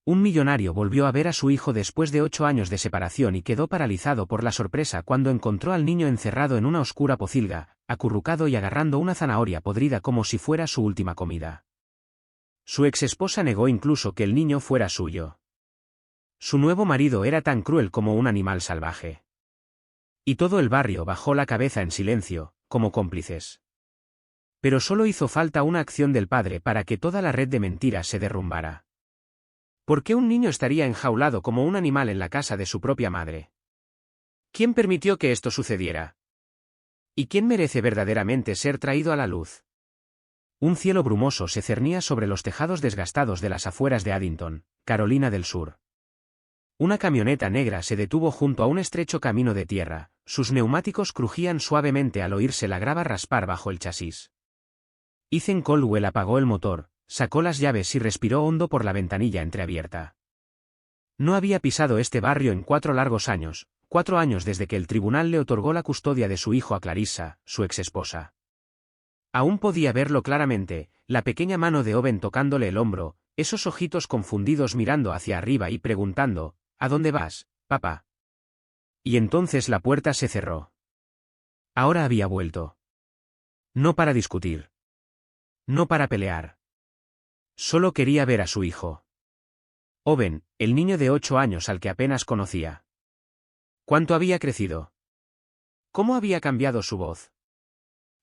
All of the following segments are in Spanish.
Un millonario volvió a ver a su hijo después de 8 años de separación y quedó paralizado por la sorpresa cuando encontró al niño encerrado en una oscura pocilga, acurrucado y agarrando una zanahoria podrida como si fuera su última comida. Su exesposa negó incluso que el niño fuera suyo. Su nuevo marido era tan cruel como un animal salvaje. Y todo el barrio bajó la cabeza en silencio, como cómplices. Pero solo hizo falta una acción del padre para que toda la red de mentiras se derrumbara. ¿Por qué un niño estaría enjaulado como un animal en la casa de su propia madre? ¿Quién permitió que esto sucediera? ¿Y quién merece verdaderamente ser traído a la luz? Un cielo brumoso se cernía sobre los tejados desgastados de las afueras de Addington, Carolina del Sur. Una camioneta negra se detuvo junto a un estrecho camino de tierra, sus neumáticos crujían suavemente al oírse la grava raspar bajo el chasis. Ethan Caldwell apagó el motor, sacó las llaves y respiró hondo por la ventanilla entreabierta. No había pisado este barrio en 4 largos años, 4 años desde que el tribunal le otorgó la custodia de su hijo a Clarissa, su exesposa. Aún podía verlo claramente, la pequeña mano de Owen tocándole el hombro, esos ojitos confundidos mirando hacia arriba y preguntando, ¿a dónde vas, papá? Y entonces la puerta se cerró. Ahora había vuelto. No para discutir. No para pelear. Solo quería ver a su hijo. Owen, el niño de 8 años al que apenas conocía. ¿Cuánto había crecido? ¿Cómo había cambiado su voz?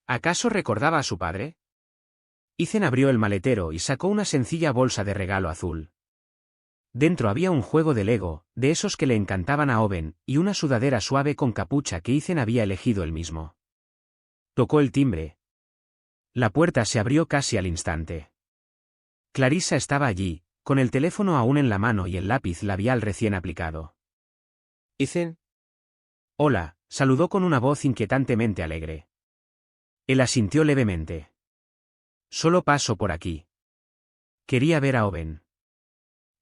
¿Acaso recordaba a su padre? Ethan abrió el maletero y sacó una sencilla bolsa de regalo azul. Dentro había un juego de Lego, de esos que le encantaban a Owen, y una sudadera suave con capucha que Ethan había elegido él mismo. Tocó el timbre. La puerta se abrió casi al instante. Clarissa estaba allí, con el teléfono aún en la mano y el lápiz labial recién aplicado. Ethan. Hola, saludó con una voz inquietantemente alegre. Él asintió levemente. Solo paso por aquí. Quería ver a Owen.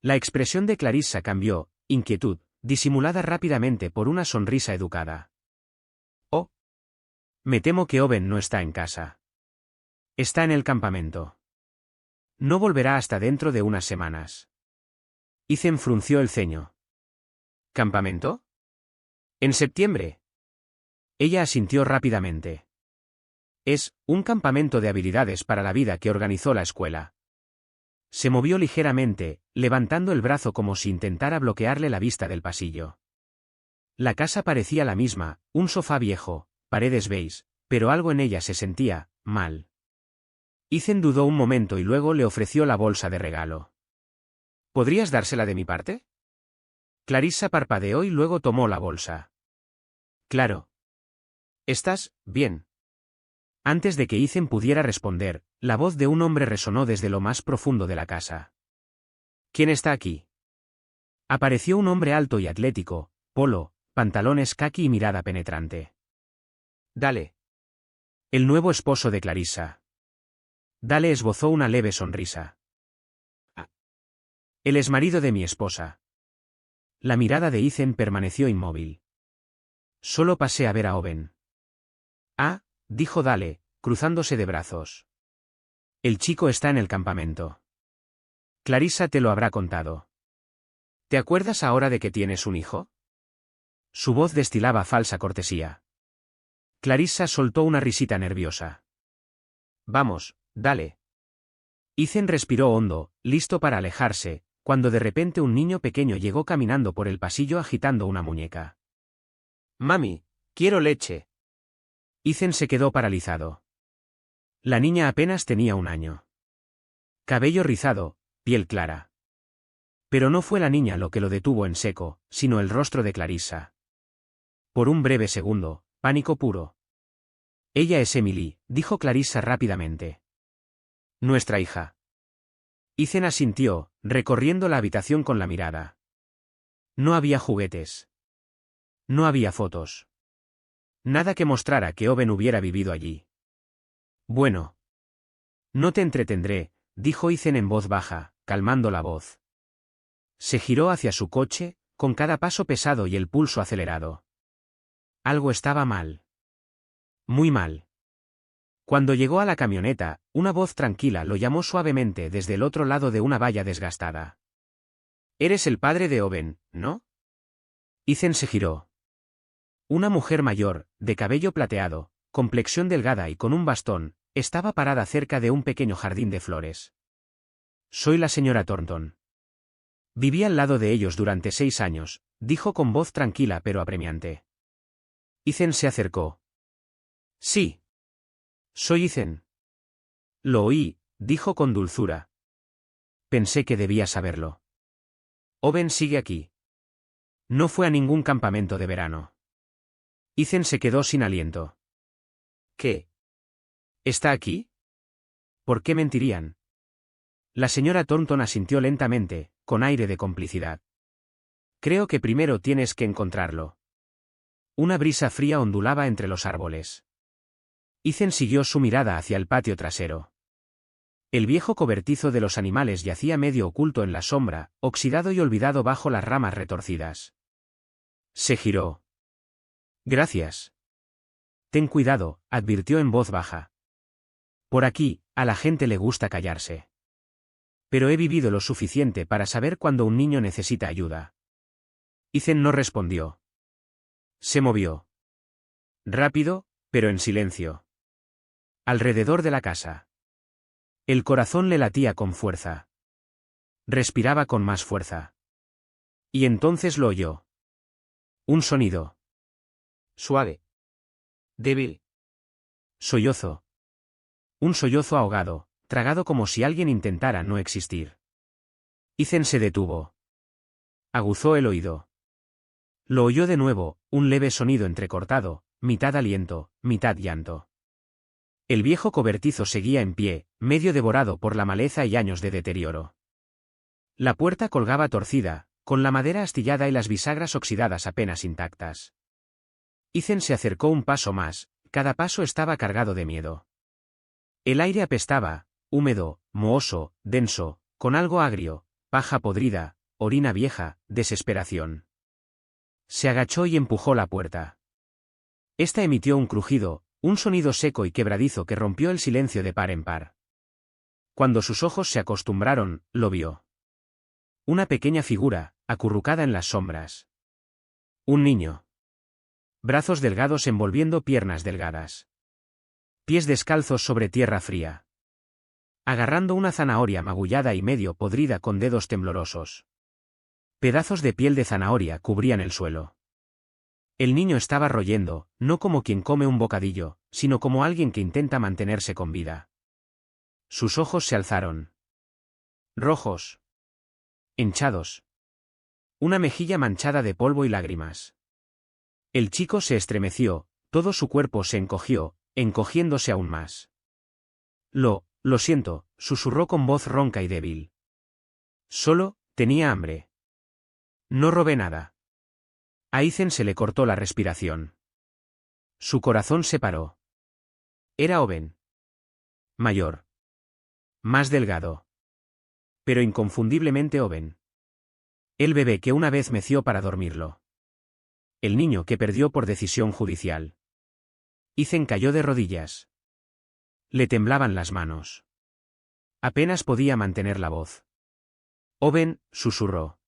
La expresión de Clarissa cambió, inquietud, disimulada rápidamente por una sonrisa educada. Oh. Me temo que Owen no está en casa. Está en el campamento. No volverá hasta dentro de unas semanas. Ethan frunció el ceño. ¿Campamento? ¿En septiembre? Ella asintió rápidamente. Es un campamento de habilidades para la vida que organizó la escuela. Se movió ligeramente, levantando el brazo como si intentara bloquearle la vista del pasillo. La casa parecía la misma, un sofá viejo, paredes beige, pero algo en ella se sentía mal. Ethan dudó un momento y luego le ofreció la bolsa de regalo. ¿Podrías dársela de mi parte? Clarissa parpadeó y luego tomó la bolsa. Claro. ¿Estás bien? Antes de que Ethan pudiera responder, la voz de un hombre resonó desde lo más profundo de la casa. ¿Quién está aquí? Apareció un hombre alto y atlético, polo, pantalones caqui y mirada penetrante. Dale. El nuevo esposo de Clarissa. Dale esbozó una leve sonrisa. Ah. El exmarido de mi esposa. La mirada de Ethan permaneció inmóvil. Solo pasé a ver a Owen. Ah, dijo Dale, cruzándose de brazos. El chico está en el campamento. Clarissa te lo habrá contado. ¿Te acuerdas ahora de que tienes un hijo? Su voz destilaba falsa cortesía. Clarissa soltó una risita nerviosa. Vamos, Dale. Ethan respiró hondo, listo para alejarse, cuando de repente un niño pequeño llegó caminando por el pasillo agitando una muñeca. Mami, quiero leche. Ethan se quedó paralizado. La niña apenas tenía 1 año. Cabello rizado, piel clara. Pero no fue la niña lo que lo detuvo en seco, sino el rostro de Clarissa. Por un breve segundo, pánico puro. Ella es Emily, dijo Clarissa rápidamente. Nuestra hija. Ethan asintió, recorriendo la habitación con la mirada. No había juguetes. No había fotos. Nada que mostrara que Owen hubiera vivido allí. Bueno. No te entretendré, dijo Ethan en voz baja, calmando la voz. Se giró hacia su coche, con cada paso pesado y el pulso acelerado. Algo estaba mal. Muy mal. Cuando llegó a la camioneta, una voz tranquila lo llamó suavemente desde el otro lado de una valla desgastada. Eres el padre de Owen, ¿no? Ethan se giró. Una mujer mayor, de cabello plateado, complexión delgada y con un bastón, estaba parada cerca de un pequeño jardín de flores. Soy la señora Thornton. Viví al lado de ellos durante 6 años, dijo con voz tranquila pero apremiante. Ethan se acercó. Sí. Soy Ethan. Lo oí, dijo con dulzura. Pensé que debía saberlo. Owen sigue aquí. No fue a ningún campamento de verano. Ethan se quedó sin aliento. ¿Qué? ¿Está aquí? ¿Por qué mentirían? La señora Thornton asintió lentamente, con aire de complicidad. Creo que primero tienes que encontrarlo. Una brisa fría ondulaba entre los árboles. Ethan siguió su mirada hacia el patio trasero. El viejo cobertizo de los animales yacía medio oculto en la sombra, oxidado y olvidado bajo las ramas retorcidas. Se giró. Gracias. Ten cuidado, advirtió en voz baja. Por aquí, a la gente le gusta callarse. Pero he vivido lo suficiente para saber cuando un niño necesita ayuda. Ethan no respondió. Se movió. Rápido, pero en silencio. Alrededor de la casa. El corazón le latía con fuerza. Respiraba con más fuerza. Y entonces lo oyó. Un sonido. Suave. Débil. Sollozo. Un sollozo ahogado, tragado como si alguien intentara no existir. Ethan se detuvo. Aguzó el oído. Lo oyó de nuevo, un leve sonido entrecortado, mitad aliento, mitad llanto. El viejo cobertizo seguía en pie, medio devorado por la maleza y años de deterioro. La puerta colgaba torcida, con la madera astillada y las bisagras oxidadas apenas intactas. Ethan se acercó un paso más, cada paso estaba cargado de miedo. El aire apestaba, húmedo, mohoso, denso, con algo agrio, paja podrida, orina vieja, desesperación. Se agachó y empujó la puerta. Esta emitió un crujido, un sonido seco y quebradizo que rompió el silencio de par en par. Cuando sus ojos se acostumbraron, lo vio. Una pequeña figura, acurrucada en las sombras. Un niño. Brazos delgados envolviendo piernas delgadas. Pies descalzos sobre tierra fría. Agarrando una zanahoria magullada y medio podrida con dedos temblorosos. Pedazos de piel de zanahoria cubrían el suelo. El niño estaba royendo, no como quien come un bocadillo, sino como alguien que intenta mantenerse con vida. Sus ojos se alzaron. Rojos. Hinchados. Una mejilla manchada de polvo y lágrimas. El chico se estremeció, todo su cuerpo se encogió, encogiéndose aún más. Lo siento, susurró con voz ronca y débil. Solo, tenía hambre. No robé nada. A Ethan se le cortó la respiración. Su corazón se paró. Era Owen. Mayor. Más delgado. Pero inconfundiblemente Owen. El bebé que una vez meció para dormirlo. El niño que perdió por decisión judicial. Ethan cayó de rodillas. Le temblaban las manos. Apenas podía mantener la voz. Owen, susurró.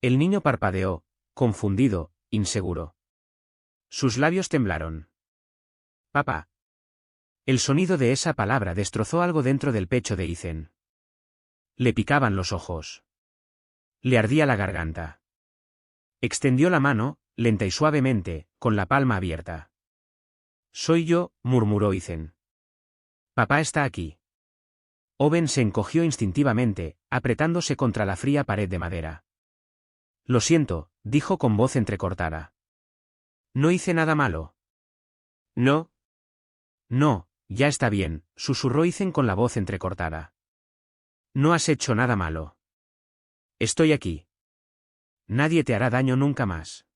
El niño parpadeó, confundido, inseguro. Sus labios temblaron. Papá. El sonido de esa palabra destrozó algo dentro del pecho de Ethan. Le picaban los ojos. Le ardía la garganta. Extendió la mano, lenta y suavemente, con la palma abierta. Soy yo, murmuró Ethan. Papá está aquí. Owen se encogió instintivamente, apretándose contra la fría pared de madera. Lo siento, dijo con voz entrecortada. No hice nada malo. No. No, ya está bien, susurró Ethan con la voz entrecortada. No has hecho nada malo. Estoy aquí. Nadie te hará daño nunca más.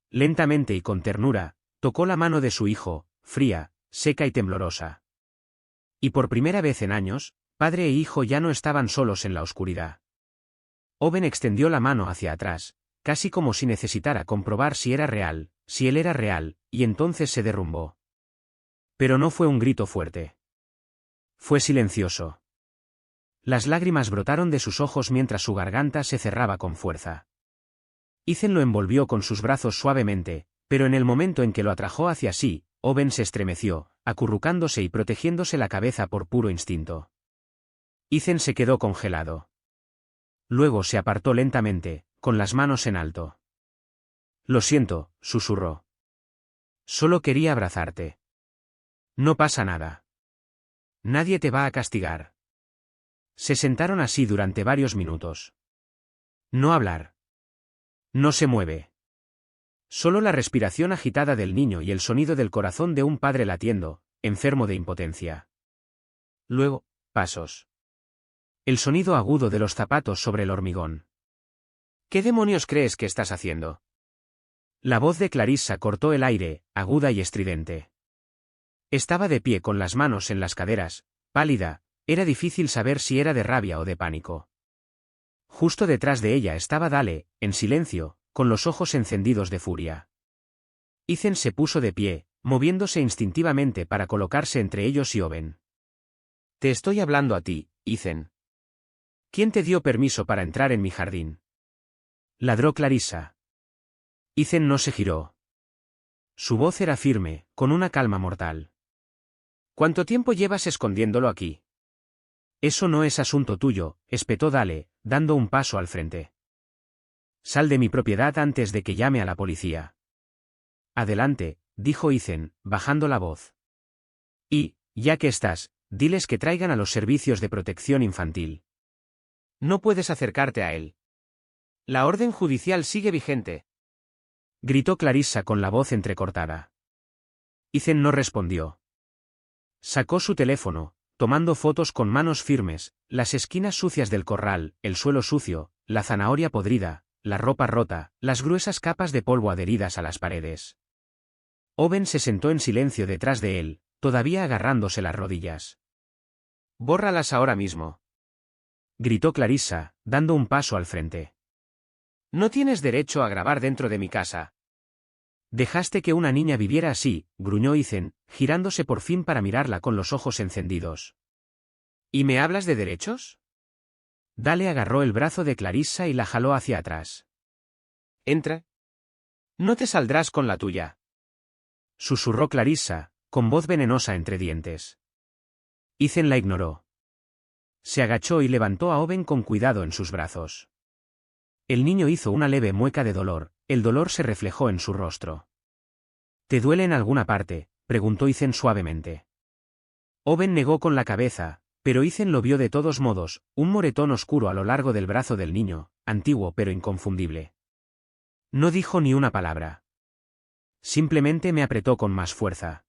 Lentamente y con ternura, tocó la mano de su hijo, fría, seca y temblorosa. Y por primera vez en años, padre e hijo ya no estaban solos en la oscuridad. Owen extendió la mano hacia atrás, casi como si necesitara comprobar si era real, si él era real, y entonces se derrumbó. Pero no fue un grito fuerte. Fue silencioso. Las lágrimas brotaron de sus ojos mientras su garganta se cerraba con fuerza. Ethan lo envolvió con sus brazos suavemente, pero en el momento en que lo atrajo hacia sí, Owen se estremeció, acurrucándose y protegiéndose la cabeza por puro instinto. Ethan se quedó congelado. Luego se apartó lentamente, con las manos en alto. «Lo siento», susurró. «Solo quería abrazarte. No pasa nada. Nadie te va a castigar». Se sentaron así durante varios minutos. No hablar. No se mueve. Solo la respiración agitada del niño y el sonido del corazón de un padre latiendo, enfermo de impotencia. Luego, pasos. El sonido agudo de los zapatos sobre el hormigón. «¿Qué demonios crees que estás haciendo?». La voz de Clarissa cortó el aire, aguda y estridente. Estaba de pie con las manos en las caderas, pálida, era difícil saber si era de rabia o de pánico. Justo detrás de ella estaba Dale, en silencio, con los ojos encendidos de furia. Ethan se puso de pie, moviéndose instintivamente para colocarse entre ellos y Owen. «Te estoy hablando a ti, Ethan. ¿Quién te dio permiso para entrar en mi jardín?», ladró Clarissa. Ethan no se giró. Su voz era firme, con una calma mortal. «¿Cuánto tiempo llevas escondiéndolo aquí?». «Eso no es asunto tuyo», espetó Dale, dando un paso al frente. «Sal de mi propiedad antes de que llame a la policía». «Adelante», dijo Ethan, bajando la voz. «Y, ya que estás, diles que traigan a los servicios de protección infantil». «No puedes acercarte a él. La orden judicial sigue vigente», gritó Clarissa con la voz entrecortada. Ethan no respondió. Sacó su teléfono, tomando fotos con manos firmes, las esquinas sucias del corral, el suelo sucio, la zanahoria podrida, la ropa rota, las gruesas capas de polvo adheridas a las paredes. Owen se sentó en silencio detrás de él, todavía agarrándose las rodillas. «Bórralas ahora mismo», gritó Clarissa, dando un paso al frente. «No tienes derecho a grabar dentro de mi casa». «Dejaste que una niña viviera así», gruñó Ethan, girándose por fin para mirarla con los ojos encendidos. «¿Y me hablas de derechos?». Dale agarró el brazo de Clarissa y la jaló hacia atrás. «Entra. No te saldrás con la tuya», susurró Clarissa, con voz venenosa entre dientes. Ethan la ignoró. Se agachó y levantó a Owen con cuidado en sus brazos. El niño hizo una leve mueca de dolor, el dolor se reflejó en su rostro. «¿Te duele en alguna parte?», preguntó Ethan suavemente. Owen negó con la cabeza, pero Ethan lo vio de todos modos, un moretón oscuro a lo largo del brazo del niño, antiguo pero inconfundible. No dijo ni una palabra. Simplemente me apretó con más fuerza.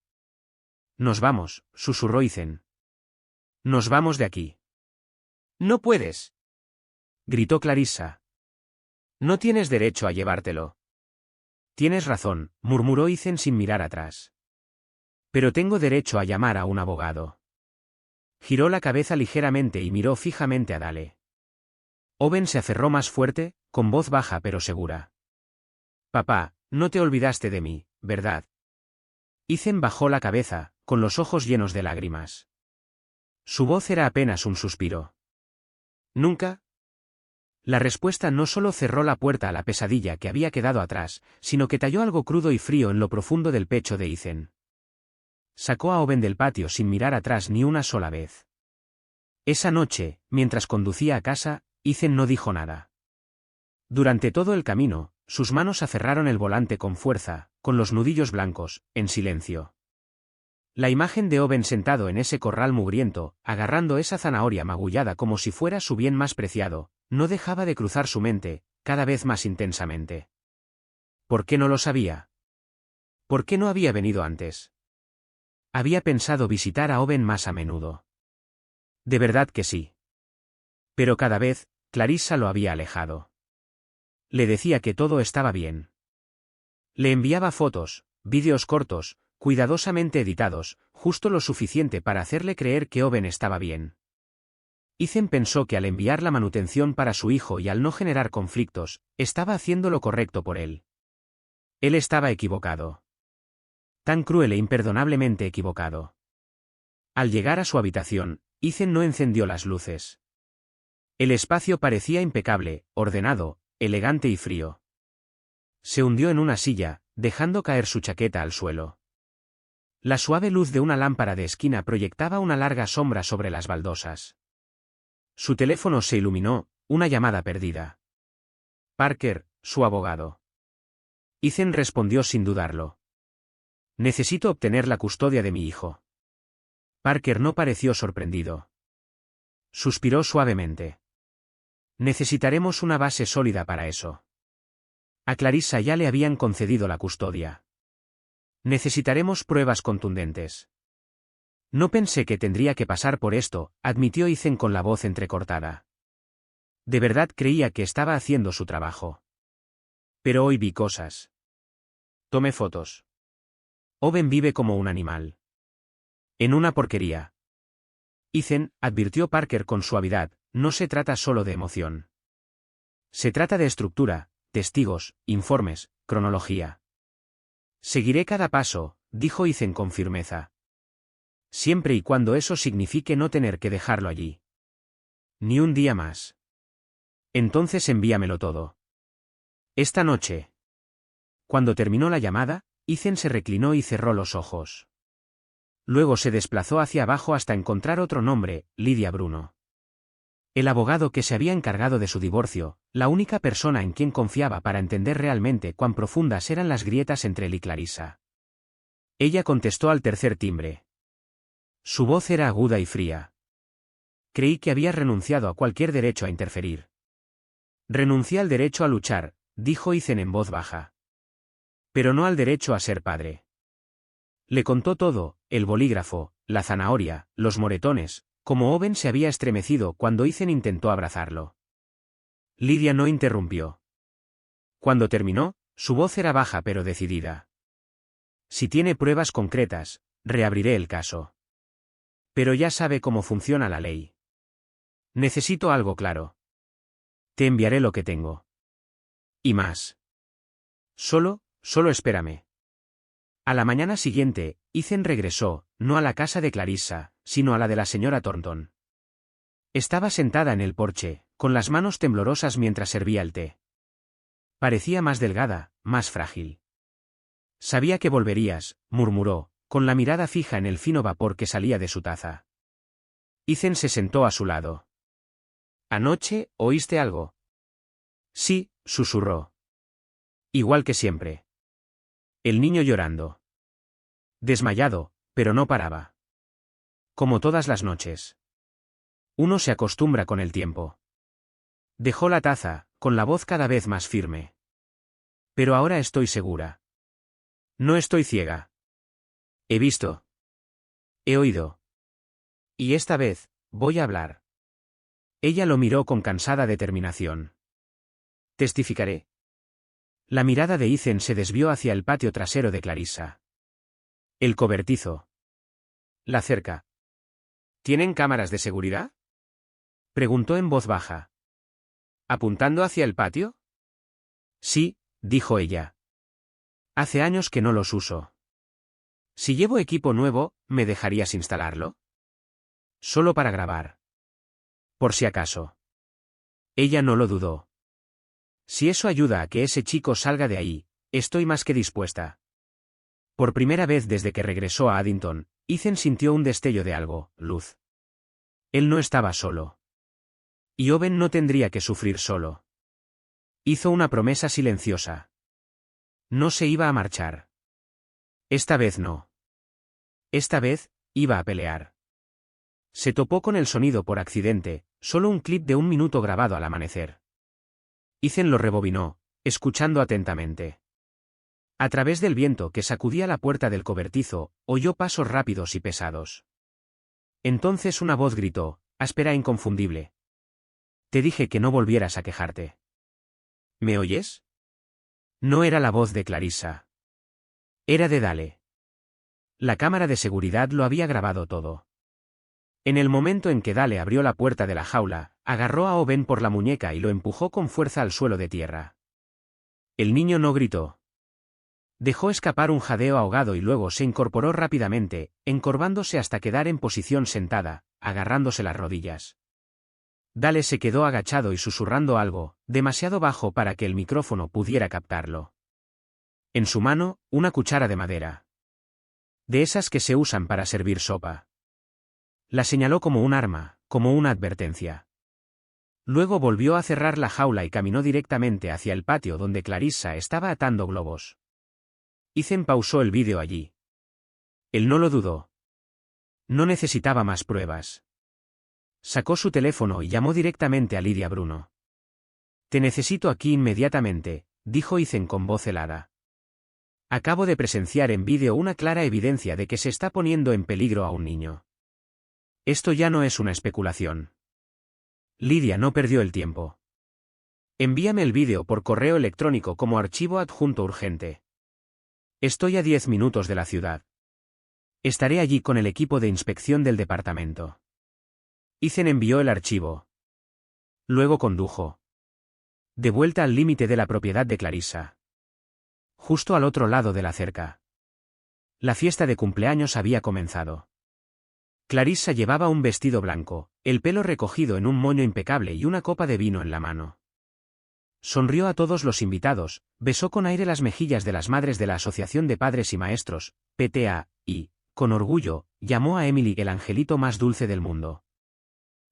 «Nos vamos», susurró Ethan. «Nos vamos de aquí». «No puedes», gritó Clarissa. «No tienes derecho a llevártelo». «Tienes razón», murmuró Ethan sin mirar atrás. «Pero tengo derecho a llamar a un abogado». Giró la cabeza ligeramente y miró fijamente a Dale. Owen se aferró más fuerte, con voz baja pero segura. «Papá, no te olvidaste de mí, ¿verdad?». Ethan bajó la cabeza, con los ojos llenos de lágrimas. Su voz era apenas un suspiro. «¿Nunca?». La respuesta no solo cerró la puerta a la pesadilla que había quedado atrás, sino que talló algo crudo y frío en lo profundo del pecho de Ethan. Sacó a Owen del patio sin mirar atrás ni una sola vez. Esa noche, mientras conducía a casa, Ethan no dijo nada. Durante todo el camino, sus manos aferraron el volante con fuerza, con los nudillos blancos, en silencio. La imagen de Owen sentado en ese corral mugriento, agarrando esa zanahoria magullada como si fuera su bien más preciado, no dejaba de cruzar su mente, cada vez más intensamente. ¿Por qué no lo sabía? ¿Por qué no había venido antes? Había pensado visitar a Owen más a menudo. De verdad que sí. Pero cada vez, Clarissa lo había alejado. Le decía que todo estaba bien. Le enviaba fotos, vídeos cortos, cuidadosamente editados, justo lo suficiente para hacerle creer que Owen estaba bien. Ethan pensó que al enviar la manutención para su hijo y al no generar conflictos, estaba haciendo lo correcto por él. Él estaba equivocado. Tan cruel e imperdonablemente equivocado. Al llegar a su habitación, Ethan no encendió las luces. El espacio parecía impecable, ordenado, elegante y frío. Se hundió en una silla, dejando caer su chaqueta al suelo. La suave luz de una lámpara de esquina proyectaba una larga sombra sobre las baldosas. Su teléfono se iluminó, una llamada perdida. Parker, su abogado. Ethan respondió sin dudarlo. Necesito obtener la custodia de mi hijo. Parker no pareció sorprendido. Suspiró suavemente. Necesitaremos una base sólida para eso. A Clarissa ya le habían concedido la custodia. Necesitaremos pruebas contundentes. No pensé que tendría que pasar por esto, admitió Ethan con la voz entrecortada. De verdad creía que estaba haciendo su trabajo. Pero hoy vi cosas. Tomé fotos. Owen vive como un animal. En una porquería. Ethan, advirtió Parker con suavidad, no se trata solo de emoción. Se trata de estructura, testigos, informes, cronología. Seguiré cada paso, dijo Ethan con firmeza. Siempre y cuando eso signifique no tener que dejarlo allí. Ni un día más. Entonces envíamelo todo. Esta noche. Cuando terminó la llamada, Ethan se reclinó y cerró los ojos. Luego se desplazó hacia abajo hasta encontrar otro nombre, Lydia Bruno. El abogado que se había encargado de su divorcio, la única persona en quien confiaba para entender realmente cuán profundas eran las grietas entre él y Clarissa. Ella contestó al tercer timbre. Su voz era aguda y fría. Creí que había renunciado a cualquier derecho a interferir. Renuncié al derecho a luchar, dijo Ethan en voz baja. Pero no al derecho a ser padre. Le contó todo, el bolígrafo, la zanahoria, los moretones, como Owen se había estremecido cuando Ethan intentó abrazarlo. Lydia no interrumpió. Cuando terminó, su voz era baja pero decidida. Si tiene pruebas concretas, reabriré el caso. Pero ya sabe cómo funciona la ley. Necesito algo claro. Te enviaré lo que tengo. Y más. Solo espérame. A la mañana siguiente, Ethan regresó, no a la casa de Clarissa, sino a la de la señora Thornton. Estaba sentada en el porche, con las manos temblorosas mientras servía el té. Parecía más delgada, más frágil. Sabía que volverías, murmuró, con la mirada fija en el fino vapor que salía de su taza. Ethan se sentó a su lado. ¿Anoche, oíste algo? Sí, susurró. Igual que siempre. El niño llorando. Desmayado, pero no paraba. Como todas las noches. Uno se acostumbra con el tiempo. Dejó la taza, con la voz cada vez más firme. Pero ahora estoy segura. No estoy ciega. He visto. He oído. Y esta vez, voy a hablar. Ella lo miró con cansada determinación. Testificaré. La mirada de Ethan se desvió hacia el patio trasero de Clarissa. El cobertizo. La cerca. ¿Tienen cámaras de seguridad? Preguntó en voz baja. ¿Apuntando hacia el patio? Sí, dijo ella. Hace años que no los uso. Si llevo equipo nuevo, ¿me dejarías instalarlo? Solo para grabar. Por si acaso. Ella no lo dudó. Si eso ayuda a que ese chico salga de ahí, estoy más que dispuesta. Por primera vez desde que regresó a Addington, Ethan sintió un destello de algo, luz. Él no estaba solo. Y Owen no tendría que sufrir solo. Hizo una promesa silenciosa. No se iba a marchar. Esta vez no. Esta vez, iba a pelear. Se topó con el sonido por accidente, solo un clip de 1 minuto grabado al amanecer. Ethan lo rebobinó, escuchando atentamente. A través del viento que sacudía la puerta del cobertizo, oyó pasos rápidos y pesados. Entonces una voz gritó, áspera e inconfundible. Te dije que no volvieras a quejarte. ¿Me oyes? No era la voz de Clarissa. Era de Dale. La cámara de seguridad lo había grabado todo. En el momento en que Dale abrió la puerta de la jaula, agarró a Owen por la muñeca y lo empujó con fuerza al suelo de tierra. El niño no gritó. Dejó escapar un jadeo ahogado y luego se incorporó rápidamente, encorvándose hasta quedar en posición sentada, agarrándose las rodillas. Dale se quedó agachado y susurrando algo, demasiado bajo para que el micrófono pudiera captarlo. En su mano, una cuchara de madera. De esas que se usan para servir sopa. La señaló como un arma, como una advertencia. Luego volvió a cerrar la jaula y caminó directamente hacia el patio donde Clarissa estaba atando globos. Ethan pausó el vídeo allí. Él no lo dudó. No necesitaba más pruebas. Sacó su teléfono y llamó directamente a Lydia Bruno. Te necesito aquí inmediatamente, dijo Ethan con voz helada. Acabo de presenciar en vídeo una clara evidencia de que se está poniendo en peligro a un niño. Esto ya no es una especulación. Lydia no perdió el tiempo. Envíame el vídeo por correo electrónico como archivo adjunto urgente. Estoy a 10 minutos de la ciudad. Estaré allí con el equipo de inspección del departamento. Ethan envió el archivo. Luego condujo. De vuelta al límite de la propiedad de Clarissa. Justo al otro lado de la cerca. La fiesta de cumpleaños había comenzado. Clarissa llevaba un vestido blanco, el pelo recogido en un moño impecable y una copa de vino en la mano. Sonrió a todos los invitados, besó con aire las mejillas de las madres de la Asociación de Padres y Maestros, PTA, y, con orgullo, llamó a Emily el angelito más dulce del mundo.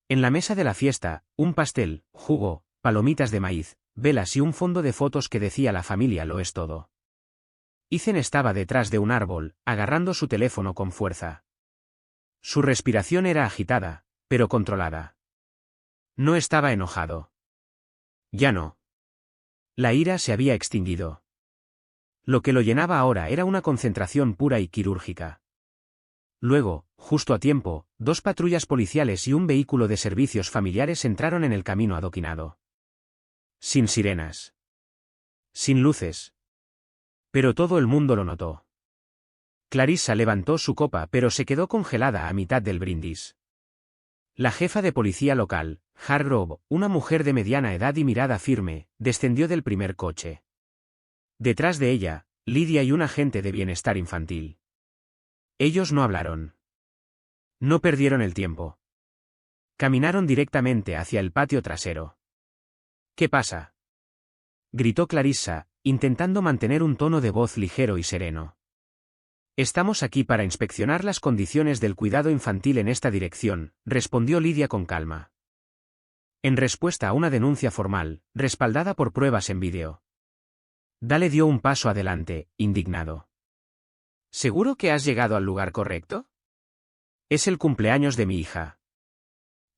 En la mesa de la fiesta, un pastel, jugo, palomitas de maíz, velas y un fondo de fotos que decía la familia lo es todo. Ethan estaba detrás de un árbol, agarrando su teléfono con fuerza. Su respiración era agitada, pero controlada. No estaba enojado. Ya no. La ira se había extinguido. Lo que lo llenaba ahora era una concentración pura y quirúrgica. Luego, justo a tiempo, 2 patrullas policiales y un vehículo de servicios familiares entraron en el camino adoquinado. Sin sirenas. Sin luces. Pero todo el mundo lo notó. Clarissa levantó su copa pero se quedó congelada a mitad del brindis. La jefa de policía local, Hargrove, una mujer de mediana edad y mirada firme, descendió del primer coche. Detrás de ella, Lydia y un agente de bienestar infantil. Ellos no hablaron. No perdieron el tiempo. Caminaron directamente hacia el patio trasero. ¿Qué pasa?, gritó Clarissa, intentando mantener un tono de voz ligero y sereno. Estamos aquí para inspeccionar las condiciones del cuidado infantil en esta dirección, respondió Lydia con calma. En respuesta a una denuncia formal, respaldada por pruebas en vídeo. Dale dio un paso adelante, indignado. ¿Seguro que has llegado al lugar correcto? Es el cumpleaños de mi hija.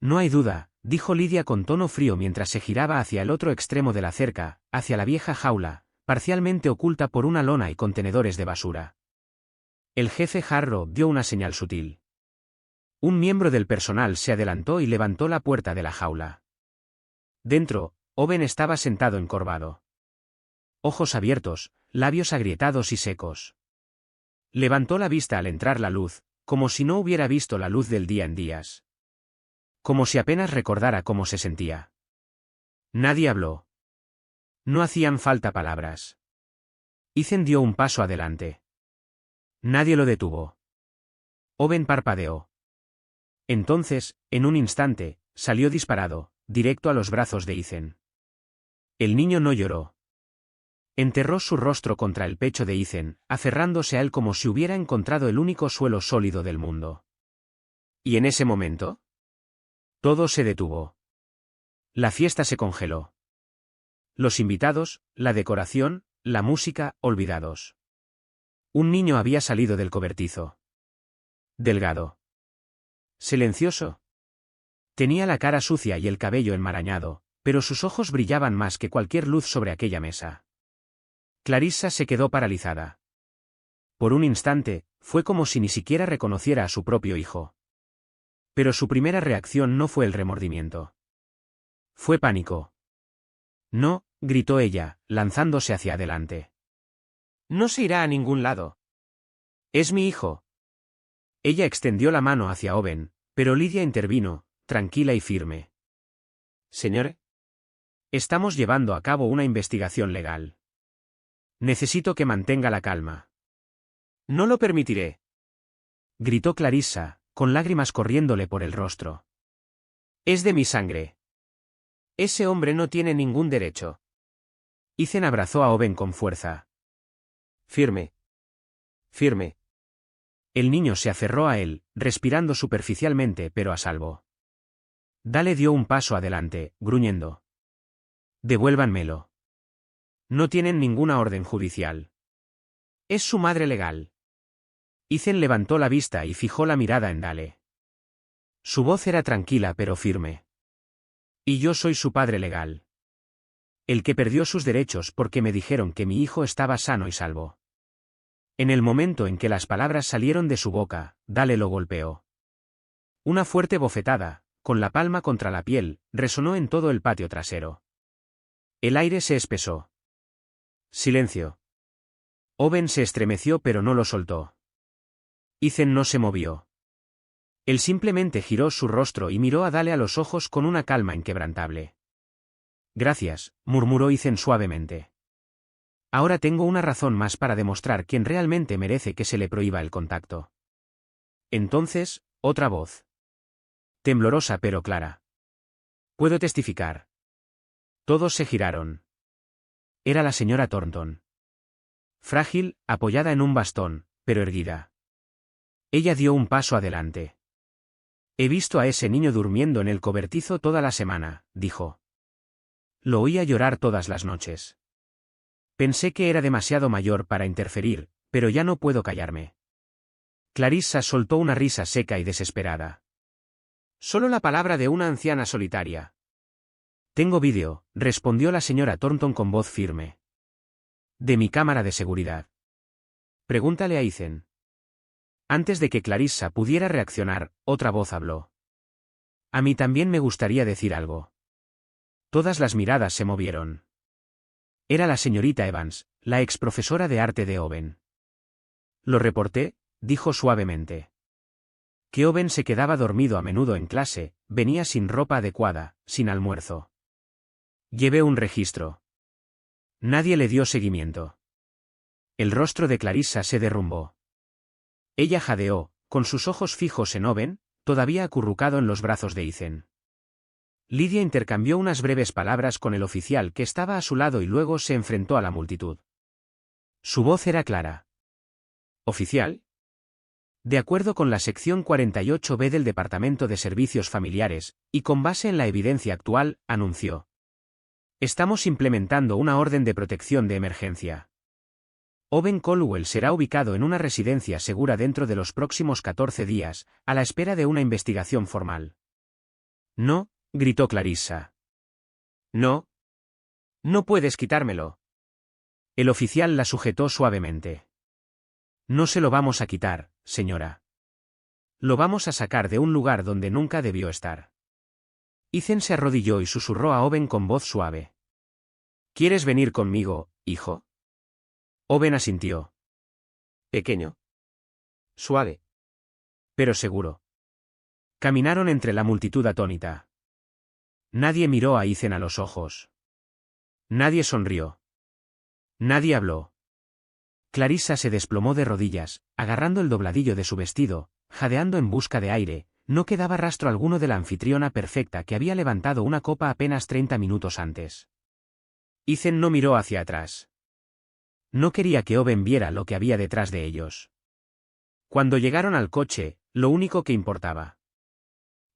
No hay duda, dijo Lydia con tono frío mientras se giraba hacia el otro extremo de la cerca, hacia la vieja jaula, parcialmente oculta por una lona y contenedores de basura. El jefe Hargrove dio una señal sutil. Un miembro del personal se adelantó y levantó la puerta de la jaula. Dentro, Owen estaba sentado encorvado. Ojos abiertos, labios agrietados y secos. Levantó la vista al entrar la luz, como si no hubiera visto la luz del día en días. Como si apenas recordara cómo se sentía. Nadie habló. No hacían falta palabras. Ethan dio un paso adelante. Nadie lo detuvo. Owen parpadeó. Entonces, en un instante, salió disparado, directo a los brazos de Ethan. El niño no lloró. Enterró su rostro contra el pecho de Ethan, aferrándose a él como si hubiera encontrado el único suelo sólido del mundo. ¿Y en ese momento? Todo se detuvo. La fiesta se congeló. Los invitados, la decoración, la música, olvidados. Un niño había salido del cobertizo. Delgado. Silencioso. Tenía la cara sucia y el cabello enmarañado, pero sus ojos brillaban más que cualquier luz sobre aquella mesa. Clarissa se quedó paralizada. Por un instante, fue como si ni siquiera reconociera a su propio hijo. Pero su primera reacción no fue el remordimiento. Fue pánico. No, gritó ella, lanzándose hacia adelante. No se irá a ningún lado. Es mi hijo. Ella extendió la mano hacia Owen, pero Lydia intervino, tranquila y firme. Señor, estamos llevando a cabo una investigación legal. Necesito que mantenga la calma. No lo permitiré. Gritó Clarissa, con lágrimas corriéndole por el rostro. Es de mi sangre. Ese hombre no tiene ningún derecho. Ethan abrazó a Owen con fuerza. Firme. Firme. El niño se aferró a él, respirando superficialmente pero a salvo. Dale dio un paso adelante, gruñendo. Devuélvanmelo. No tienen ninguna orden judicial. Es su madre legal. Ethan levantó la vista y fijó la mirada en Dale. Su voz era tranquila pero firme. Y yo soy su padre legal. El que perdió sus derechos porque me dijeron que mi hijo estaba sano y salvo. En el momento en que las palabras salieron de su boca, Dale lo golpeó. Una fuerte bofetada, con la palma contra la piel, resonó en todo el patio trasero. El aire se espesó. Silencio. Owen se estremeció pero no lo soltó. Ethan no se movió. Él simplemente giró su rostro y miró a Dale a los ojos con una calma inquebrantable. Gracias, murmuró Ethan suavemente. Ahora tengo una razón más para demostrar quién realmente merece que se le prohíba el contacto. Entonces, otra voz. Temblorosa pero clara. Puedo testificar. Todos se giraron. Era la señora Thornton. Frágil, apoyada en un bastón, pero erguida. Ella dio un paso adelante. He visto a ese niño durmiendo en el cobertizo toda la semana, dijo. Lo oía llorar todas las noches. Pensé que era demasiado mayor para interferir, pero ya no puedo callarme. Clarissa soltó una risa seca y desesperada. Solo la palabra de una anciana solitaria. Tengo vídeo, respondió la señora Thornton con voz firme. De mi cámara de seguridad. Pregúntale a Ethan. Antes de que Clarissa pudiera reaccionar, otra voz habló. A mí también me gustaría decir algo. Todas las miradas se movieron. Era la señorita Evans, la ex profesora de arte de Owen. Lo reporté, dijo suavemente. Que Owen se quedaba dormido a menudo en clase, venía sin ropa adecuada, sin almuerzo. Llevé un registro. Nadie le dio seguimiento. El rostro de Clarissa se derrumbó. Ella jadeó, con sus ojos fijos en Owen, todavía acurrucado en los brazos de Ethan. Lydia intercambió unas breves palabras con el oficial que estaba a su lado y luego se enfrentó a la multitud. Su voz era clara. ¿Oficial? De acuerdo con la sección 48B del Departamento de Servicios Familiares, y con base en la evidencia actual, anunció. Estamos implementando una orden de protección de emergencia. Owen Colwell será ubicado en una residencia segura dentro de los próximos 14 días, a la espera de una investigación formal. No, gritó Clarissa. No. No puedes quitármelo. El oficial la sujetó suavemente. No se lo vamos a quitar, señora. Lo vamos a sacar de un lugar donde nunca debió estar. Ethan se arrodilló y susurró a Owen con voz suave. ¿Quieres venir conmigo, hijo? Owen asintió. Pequeño. Suave. Pero seguro. Caminaron entre la multitud atónita. Nadie miró a Ethan a los ojos. Nadie sonrió. Nadie habló. Clarissa se desplomó de rodillas, agarrando el dobladillo de su vestido, jadeando en busca de aire. No quedaba rastro alguno de la anfitriona perfecta que había levantado una copa apenas 30 minutos antes. Ethan no miró hacia atrás. No quería que Owen viera lo que había detrás de ellos. Cuando llegaron al coche, lo único que importaba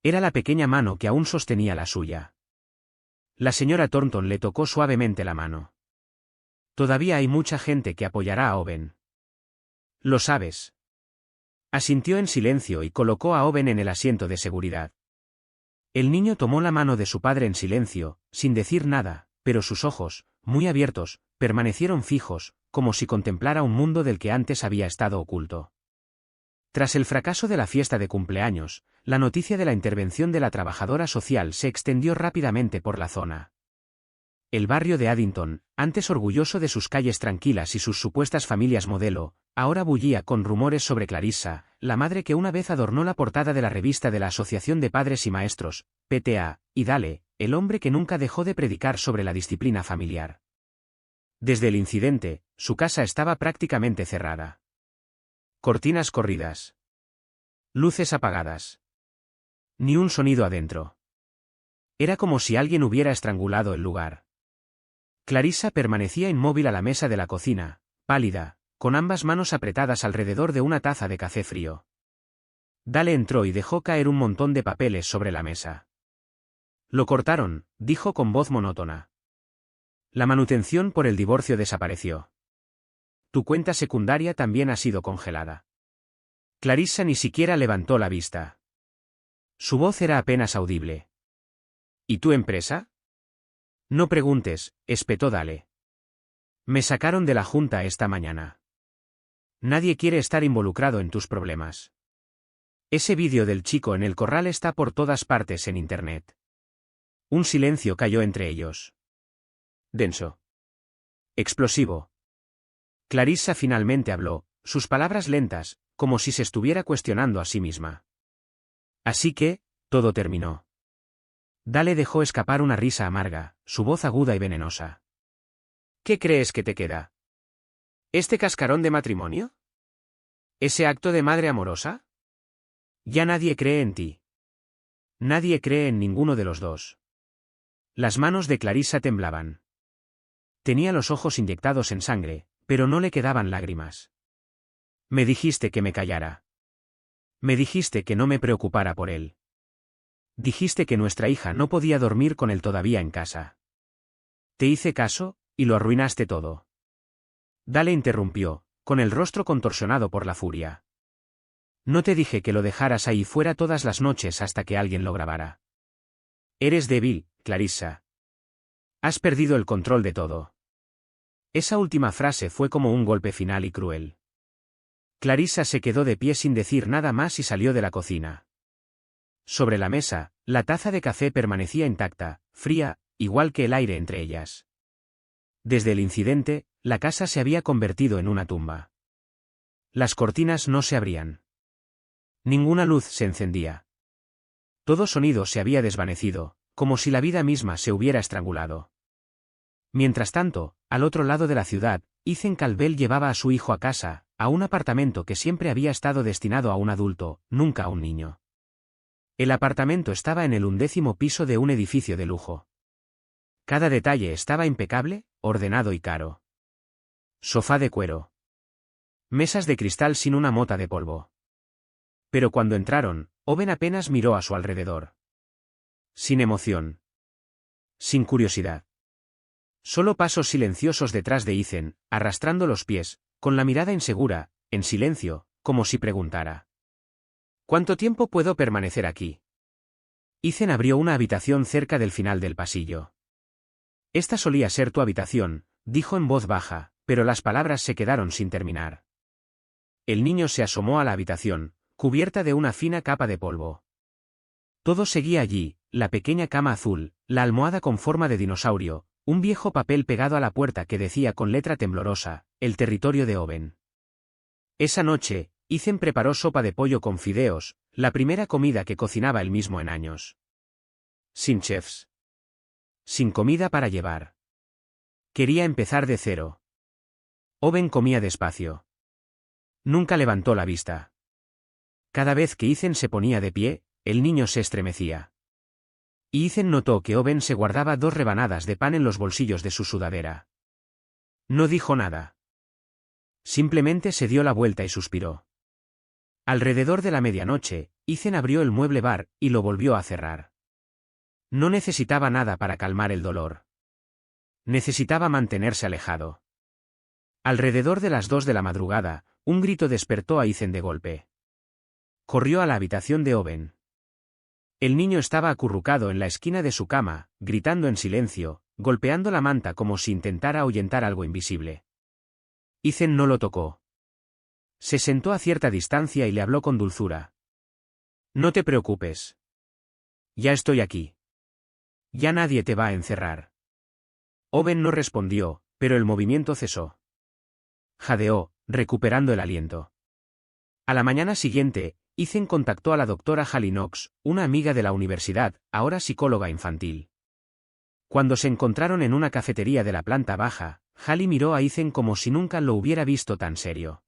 era la pequeña mano que aún sostenía la suya. La señora Thornton le tocó suavemente la mano. Todavía hay mucha gente que apoyará a Owen. Lo sabes. Asintió en silencio y colocó a Owen en el asiento de seguridad. El niño tomó la mano de su padre en silencio, sin decir nada, pero sus ojos, muy abiertos, permanecieron fijos, como si contemplara un mundo del que antes había estado oculto. Tras el fracaso de la fiesta de cumpleaños, la noticia de la intervención de la trabajadora social se extendió rápidamente por la zona. El barrio de Addington, antes orgulloso de sus calles tranquilas y sus supuestas familias modelo, ahora bullía con rumores sobre Clarissa, la madre que una vez adornó la portada de la revista de la Asociación de Padres y Maestros, PTA, y Dale, el hombre que nunca dejó de predicar sobre la disciplina familiar. Desde el incidente, su casa estaba prácticamente cerrada. Cortinas corridas. Luces apagadas. Ni un sonido adentro. Era como si alguien hubiera estrangulado el lugar. Clarissa permanecía inmóvil a la mesa de la cocina, pálida, con ambas manos apretadas alrededor de una taza de café frío. Dale entró y dejó caer un montón de papeles sobre la mesa. Lo cortaron, dijo con voz monótona. La manutención por el divorcio desapareció. Tu cuenta secundaria también ha sido congelada. Clarissa ni siquiera levantó la vista. Su voz era apenas audible. ¿Y tu empresa? No preguntes, espetó Dale. Me sacaron de la junta esta mañana. Nadie quiere estar involucrado en tus problemas. Ese vídeo del chico en el corral está por todas partes en internet. Un silencio cayó entre ellos. Denso. Explosivo. Clarissa finalmente habló, sus palabras lentas, como si se estuviera cuestionando a sí misma. Así que, todo terminó. Dale dejó escapar una risa amarga, su voz aguda y venenosa. ¿Qué crees que te queda? ¿Este cascarón de matrimonio? ¿Ese acto de madre amorosa? Ya nadie cree en ti. Nadie cree en ninguno de los dos. Las manos de Clarissa temblaban. Tenía los ojos inyectados en sangre, pero no le quedaban lágrimas. Me dijiste que me callara. Me dijiste que no me preocupara por él. Dijiste que nuestra hija no podía dormir con él todavía en casa. Te hice caso, y lo arruinaste todo. Dale interrumpió, con el rostro contorsionado por la furia. No te dije que lo dejaras ahí fuera todas las noches hasta que alguien lo grabara. Eres débil, Clarissa. Has perdido el control de todo. Esa última frase fue como un golpe final y cruel. Clarissa se quedó de pie sin decir nada más y salió de la cocina. Sobre la mesa, la taza de café permanecía intacta, fría, igual que el aire entre ellas. Desde el incidente, la casa se había convertido en una tumba. Las cortinas no se abrían. Ninguna luz se encendía. Todo sonido se había desvanecido, como si la vida misma se hubiera estrangulado. Mientras tanto, al otro lado de la ciudad, Ethan Calvel llevaba a su hijo a casa, a un apartamento que siempre había estado destinado a un adulto, nunca a un niño. El apartamento estaba en el 11º piso de un edificio de lujo. Cada detalle estaba impecable, ordenado y caro. Sofá de cuero. Mesas de cristal sin una mota de polvo. Pero cuando entraron, Owen apenas miró a su alrededor. Sin emoción. Sin curiosidad. Solo pasos silenciosos detrás de Ethan, arrastrando los pies, con la mirada insegura, en silencio, como si preguntara. ¿Cuánto tiempo puedo permanecer aquí? Ethan abrió una habitación cerca del final del pasillo. Esta solía ser tu habitación, dijo en voz baja, pero las palabras se quedaron sin terminar. El niño se asomó a la habitación, cubierta de una fina capa de polvo. Todo seguía allí, la pequeña cama azul, la almohada con forma de dinosaurio, un viejo papel pegado a la puerta que decía con letra temblorosa, el territorio de Owen. Esa noche, Ethan preparó sopa de pollo con fideos, la primera comida que cocinaba él mismo en años. Sin chefs. Sin comida para llevar. Quería empezar de cero. Owen comía despacio. Nunca levantó la vista. Cada vez que Ethan se ponía de pie, el niño se estremecía. Y Ethan notó que Owen se guardaba 2 rebanadas de pan en los bolsillos de su sudadera. No dijo nada. Simplemente se dio la vuelta y suspiró. Alrededor de la medianoche, Ethan abrió el mueble bar y lo volvió a cerrar. No necesitaba nada para calmar el dolor. Necesitaba mantenerse alejado. Alrededor de las 2 de la madrugada, un grito despertó a Ethan de golpe. Corrió a la habitación de Owen. El niño estaba acurrucado en la esquina de su cama, gritando en silencio, golpeando la manta como si intentara ahuyentar algo invisible. Ethan no lo tocó. Se sentó a cierta distancia y le habló con dulzura. No te preocupes. Ya estoy aquí. Ya nadie te va a encerrar. Owen no respondió, pero el movimiento cesó. Jadeó, recuperando el aliento. A la mañana siguiente, Ethan contactó a la doctora Hallie Knox, una amiga de la universidad, ahora psicóloga infantil. Cuando se encontraron en una cafetería de la planta baja, Hallie miró a Ethan como si nunca lo hubiera visto tan serio.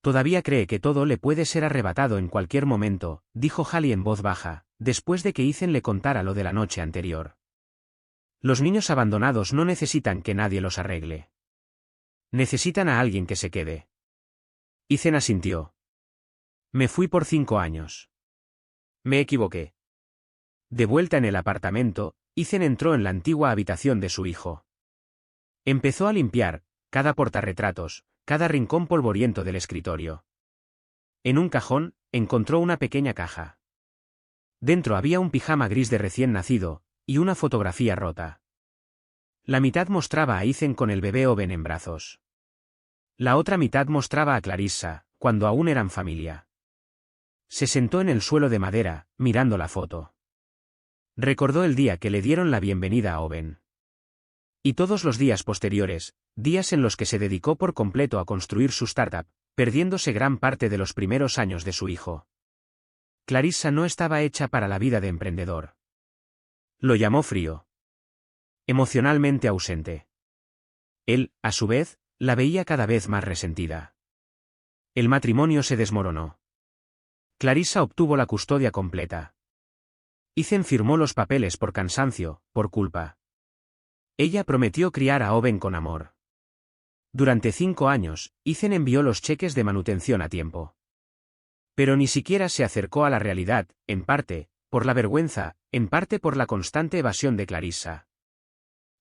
Todavía cree que todo le puede ser arrebatado en cualquier momento, dijo Hallie en voz baja, después de que Ethan le contara lo de la noche anterior. Los niños abandonados no necesitan que nadie los arregle. Necesitan a alguien que se quede. Ethan asintió. Me fui por 5 años. Me equivoqué. De vuelta en el apartamento, Ethan entró en la antigua habitación de su hijo. Empezó a limpiar cada portarretratos, cada rincón polvoriento del escritorio. En un cajón, encontró una pequeña caja. Dentro había un pijama gris de recién nacido, y una fotografía rota. La mitad mostraba a Ethan con el bebé Owen en brazos. La otra mitad mostraba a Clarissa, cuando aún eran familia. Se sentó en el suelo de madera, mirando la foto. Recordó el día que le dieron la bienvenida a Owen. Y todos los días posteriores, días en los que se dedicó por completo a construir su startup, perdiéndose gran parte de los primeros años de su hijo. Clarissa no estaba hecha para la vida de emprendedor. Lo llamó frío. Emocionalmente ausente. Él, a su vez, la veía cada vez más resentida. El matrimonio se desmoronó. Clarissa obtuvo la custodia completa. Ethan firmó los papeles por cansancio, por culpa. Ella prometió criar a Owen con amor. Durante 5 años, Ethan envió los cheques de manutención a tiempo. Pero ni siquiera se acercó a la realidad, en parte, por la vergüenza, en parte por la constante evasión de Clarissa.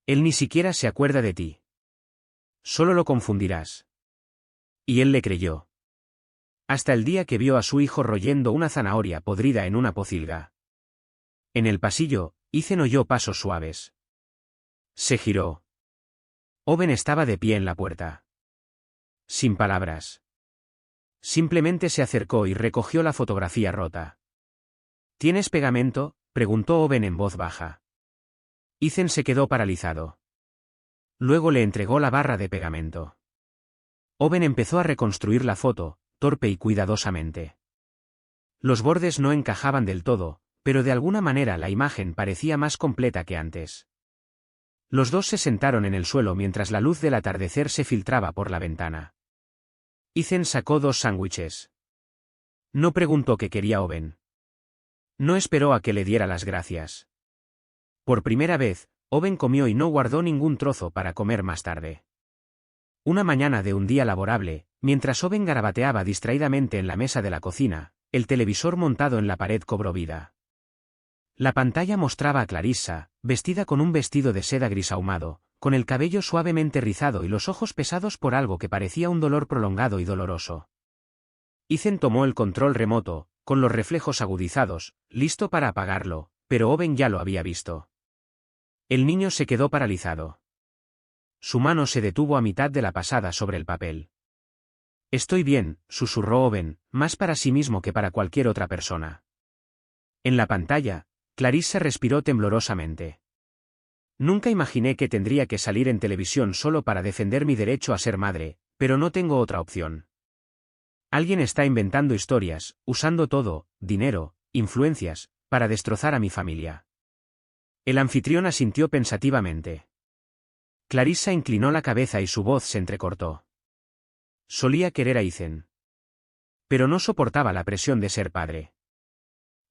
Él ni siquiera se acuerda de ti. Solo lo confundirás. Y él le creyó. Hasta el día que vio a su hijo royendo una zanahoria podrida en una pocilga. En el pasillo, Ethan oyó pasos suaves. Se giró. Owen estaba de pie en la puerta. Sin palabras. Simplemente se acercó y recogió la fotografía rota. ¿Tienes pegamento?, preguntó Owen en voz baja. Ethan se quedó paralizado. Luego le entregó la barra de pegamento. Owen empezó a reconstruir la foto, torpe y cuidadosamente. Los bordes no encajaban del todo, pero de alguna manera la imagen parecía más completa que antes. Los dos se sentaron en el suelo mientras la luz del atardecer se filtraba por la ventana. Ethan sacó 2 sándwiches. No preguntó qué quería Owen. No esperó a que le diera las gracias. Por primera vez, Owen comió y no guardó ningún trozo para comer más tarde. Una mañana de un día laborable, mientras Owen garabateaba distraídamente en la mesa de la cocina, el televisor montado en la pared cobró vida. La pantalla mostraba a Clarissa, vestida con un vestido de seda gris ahumado, con el cabello suavemente rizado y los ojos pesados por algo que parecía un dolor prolongado y doloroso. Ethan tomó el control remoto, con los reflejos agudizados, listo para apagarlo, pero Owen ya lo había visto. El niño se quedó paralizado. Su mano se detuvo a mitad de la pasada sobre el papel. Estoy bien, susurró Owen, más para sí mismo que para cualquier otra persona. En la pantalla, Clarissa respiró temblorosamente. Nunca imaginé que tendría que salir en televisión solo para defender mi derecho a ser madre, pero no tengo otra opción. Alguien está inventando historias, usando todo, dinero, influencias, para destrozar a mi familia. El anfitrión asintió pensativamente. Clarissa inclinó la cabeza y su voz se entrecortó. Solía querer a Ethan. Pero no soportaba la presión de ser padre.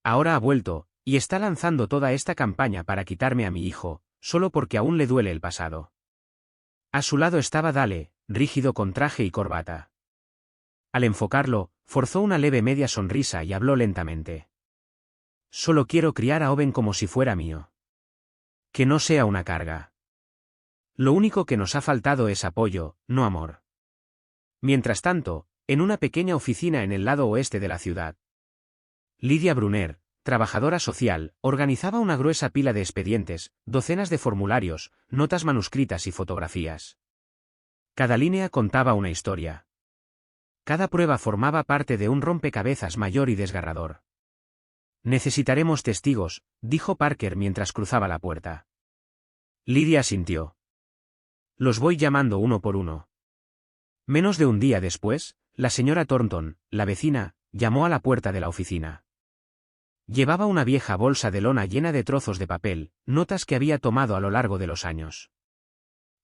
Ahora ha vuelto, y está lanzando toda esta campaña para quitarme a mi hijo, solo porque aún le duele el pasado. A su lado estaba Dale, rígido con traje y corbata. Al enfocarlo, forzó una leve media sonrisa y habló lentamente. Solo quiero criar a Owen como si fuera mío. Que no sea una carga. Lo único que nos ha faltado es apoyo, no amor. Mientras tanto, en una pequeña oficina en el lado oeste de la ciudad, Lydia Brunner, trabajadora social, organizaba una gruesa pila de expedientes, docenas de formularios, notas manuscritas y fotografías. Cada línea contaba una historia. Cada prueba formaba parte de un rompecabezas mayor y desgarrador. Necesitaremos testigos, dijo Parker mientras cruzaba la puerta. Lydia asintió. Los voy llamando uno por uno. Menos de un día después, la señora Thornton, la vecina, llamó a la puerta de la oficina. Llevaba una vieja bolsa de lona llena de trozos de papel, notas que había tomado a lo largo de los años.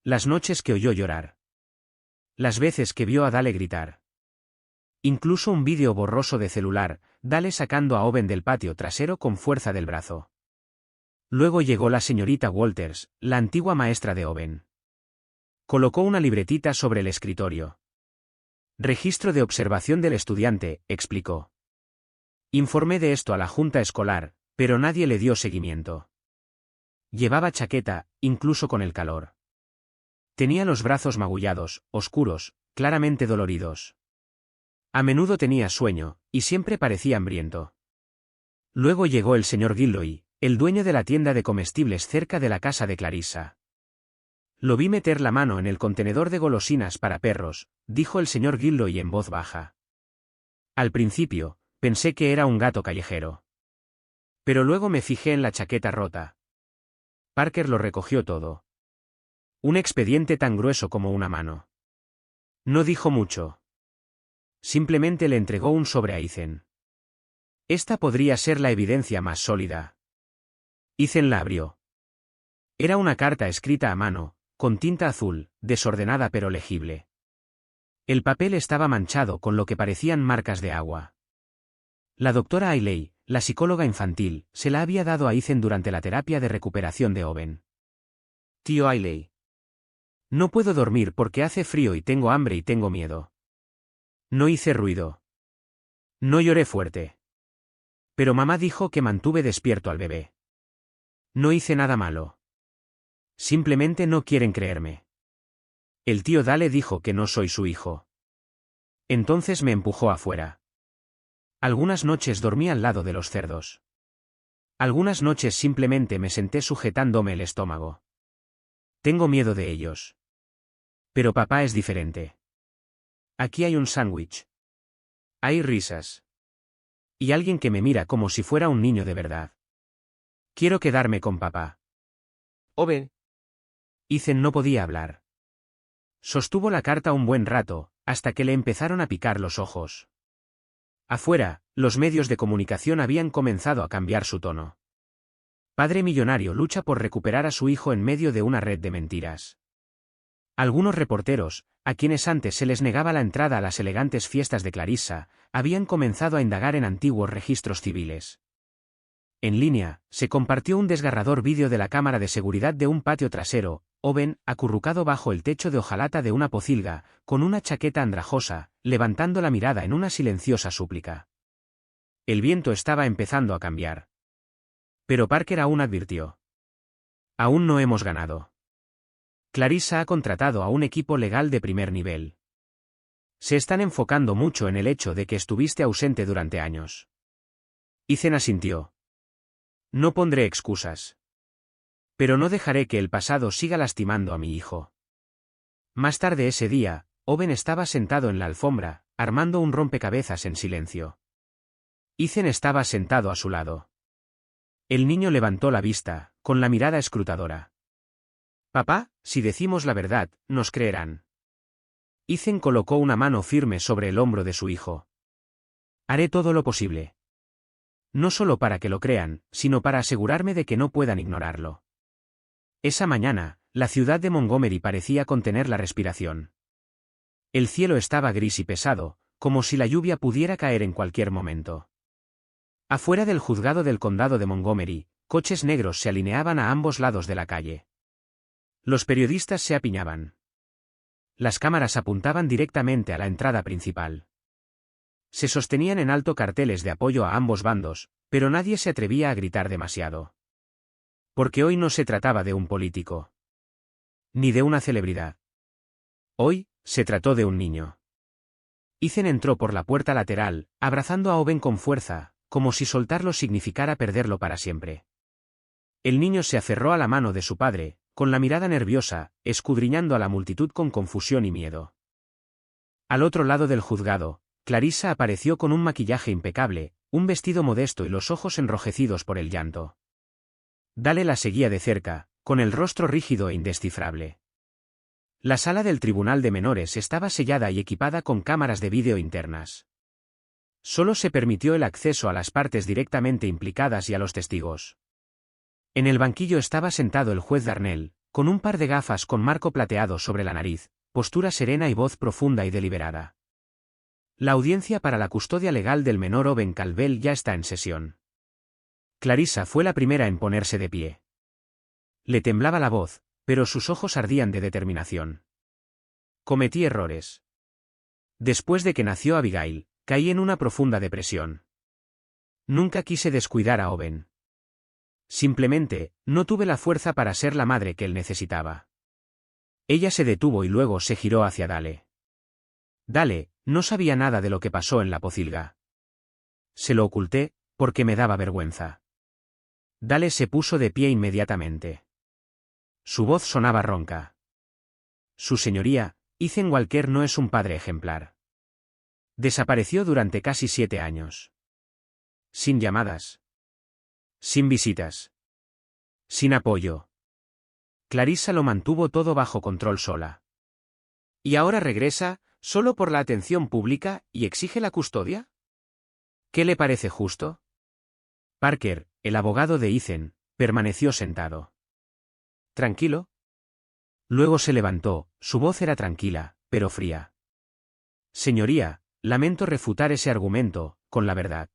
Las noches que oyó llorar. Las veces que vio a Dale gritar. Incluso un vídeo borroso de celular, Dale sacando a Owen del patio trasero con fuerza del brazo. Luego llegó la señorita Walters, la antigua maestra de Owen. Colocó una libretita sobre el escritorio. Registro de observación del estudiante, explicó. Informé de esto a la junta escolar, pero nadie le dio seguimiento. Llevaba chaqueta, incluso con el calor. Tenía los brazos magullados, oscuros, claramente doloridos. A menudo tenía sueño, y siempre parecía hambriento. Luego llegó el señor Gilroy, el dueño de la tienda de comestibles cerca de la casa de Clarissa. Lo vi meter la mano en el contenedor de golosinas para perros, dijo el señor Gilroy en voz baja. Al principio, pensé que era un gato callejero. Pero luego me fijé en la chaqueta rota. Parker lo recogió todo. Un expediente tan grueso como una mano. No dijo mucho. Simplemente le entregó un sobre a Ethan. Esta podría ser la evidencia más sólida. Ethan la abrió. Era una carta escrita a mano, con tinta azul, desordenada pero legible. El papel estaba manchado con lo que parecían marcas de agua. La doctora Ailey, la psicóloga infantil, se la había dado a Ethan durante la terapia de recuperación de Owen. Tío Ailey. No puedo dormir porque hace frío y tengo hambre y tengo miedo. No hice ruido. No lloré fuerte. Pero mamá dijo que mantuve despierto al bebé. No hice nada malo. Simplemente no quieren creerme. El tío Dale dijo que no soy su hijo. Entonces me empujó afuera. Algunas noches dormí al lado de los cerdos. Algunas noches simplemente me senté sujetándome el estómago. Tengo miedo de ellos. Pero papá es diferente. Aquí hay un sándwich. Hay risas. Y alguien que me mira como si fuera un niño de verdad. Quiero quedarme con papá. Owen. Ethan no podía hablar. Sostuvo la carta un buen rato, hasta que le empezaron a picar los ojos. Afuera, los medios de comunicación habían comenzado a cambiar su tono. Padre millonario lucha por recuperar a su hijo en medio de una red de mentiras. Algunos reporteros, a quienes antes se les negaba la entrada a las elegantes fiestas de Clarissa, habían comenzado a indagar en antiguos registros civiles. En línea, se compartió un desgarrador vídeo de la cámara de seguridad de un patio trasero, Owen, acurrucado bajo el techo de hojalata de una pocilga, con una chaqueta andrajosa, levantando la mirada en una silenciosa súplica. El viento estaba empezando a cambiar. Pero Parker aún advirtió. Aún no hemos ganado. Clarissa ha contratado a un equipo legal de primer nivel. Se están enfocando mucho en el hecho de que estuviste ausente durante años. Ethan asintió. No pondré excusas. Pero no dejaré que el pasado siga lastimando a mi hijo. Más tarde ese día, Owen estaba sentado en la alfombra, armando un rompecabezas en silencio. Ethan estaba sentado a su lado. El niño levantó la vista, con la mirada escrutadora. Papá, si decimos la verdad, nos creerán. Ethan colocó una mano firme sobre el hombro de su hijo. Haré todo lo posible. No solo para que lo crean, sino para asegurarme de que no puedan ignorarlo. Esa mañana, la ciudad de Montgomery parecía contener la respiración. El cielo estaba gris y pesado, como si la lluvia pudiera caer en cualquier momento. Afuera del juzgado del condado de Montgomery, coches negros se alineaban a ambos lados de la calle. Los periodistas se apiñaban. Las cámaras apuntaban directamente a la entrada principal. Se sostenían en alto carteles de apoyo a ambos bandos, pero nadie se atrevía a gritar demasiado. Porque hoy no se trataba de un político. Ni de una celebridad. Hoy, se trató de un niño. Ethan entró por la puerta lateral, abrazando a Owen con fuerza, como si soltarlo significara perderlo para siempre. El niño se aferró a la mano de su padre, con la mirada nerviosa, escudriñando a la multitud con confusión y miedo. Al otro lado del juzgado, Clarissa apareció con un maquillaje impecable, un vestido modesto y los ojos enrojecidos por el llanto. Dale la seguía de cerca, con el rostro rígido e indescifrable. La sala del tribunal de menores estaba sellada y equipada con cámaras de vídeo internas. Solo se permitió el acceso a las partes directamente implicadas y a los testigos. En el banquillo estaba sentado el juez Darnell, con un par de gafas con marco plateado sobre la nariz, postura serena y voz profunda y deliberada. La audiencia para la custodia legal del menor Owen Caldwell ya está en sesión. Clarissa fue la primera en ponerse de pie. Le temblaba la voz, pero sus ojos ardían de determinación. Cometí errores. Después de que nació Abigail, caí en una profunda depresión. Nunca quise descuidar a Owen. Simplemente, no tuve la fuerza para ser la madre que él necesitaba. Ella se detuvo y luego se giró hacia Dale. Dale, no sabía nada de lo que pasó en la pocilga. Se lo oculté, porque me daba vergüenza. Dale se puso de pie inmediatamente. Su voz sonaba ronca. Su señoría, Ethan Walker no es un padre ejemplar. Desapareció durante casi 7 años. Sin llamadas. Sin visitas. Sin apoyo. Clarissa lo mantuvo todo bajo control sola. ¿Y ahora regresa, solo por la atención pública, y exige la custodia? ¿Qué le parece justo? Parker, el abogado de Ethan, permaneció sentado. ¿Tranquilo? Luego se levantó, su voz era tranquila, pero fría. Señoría, lamento refutar ese argumento, con la verdad.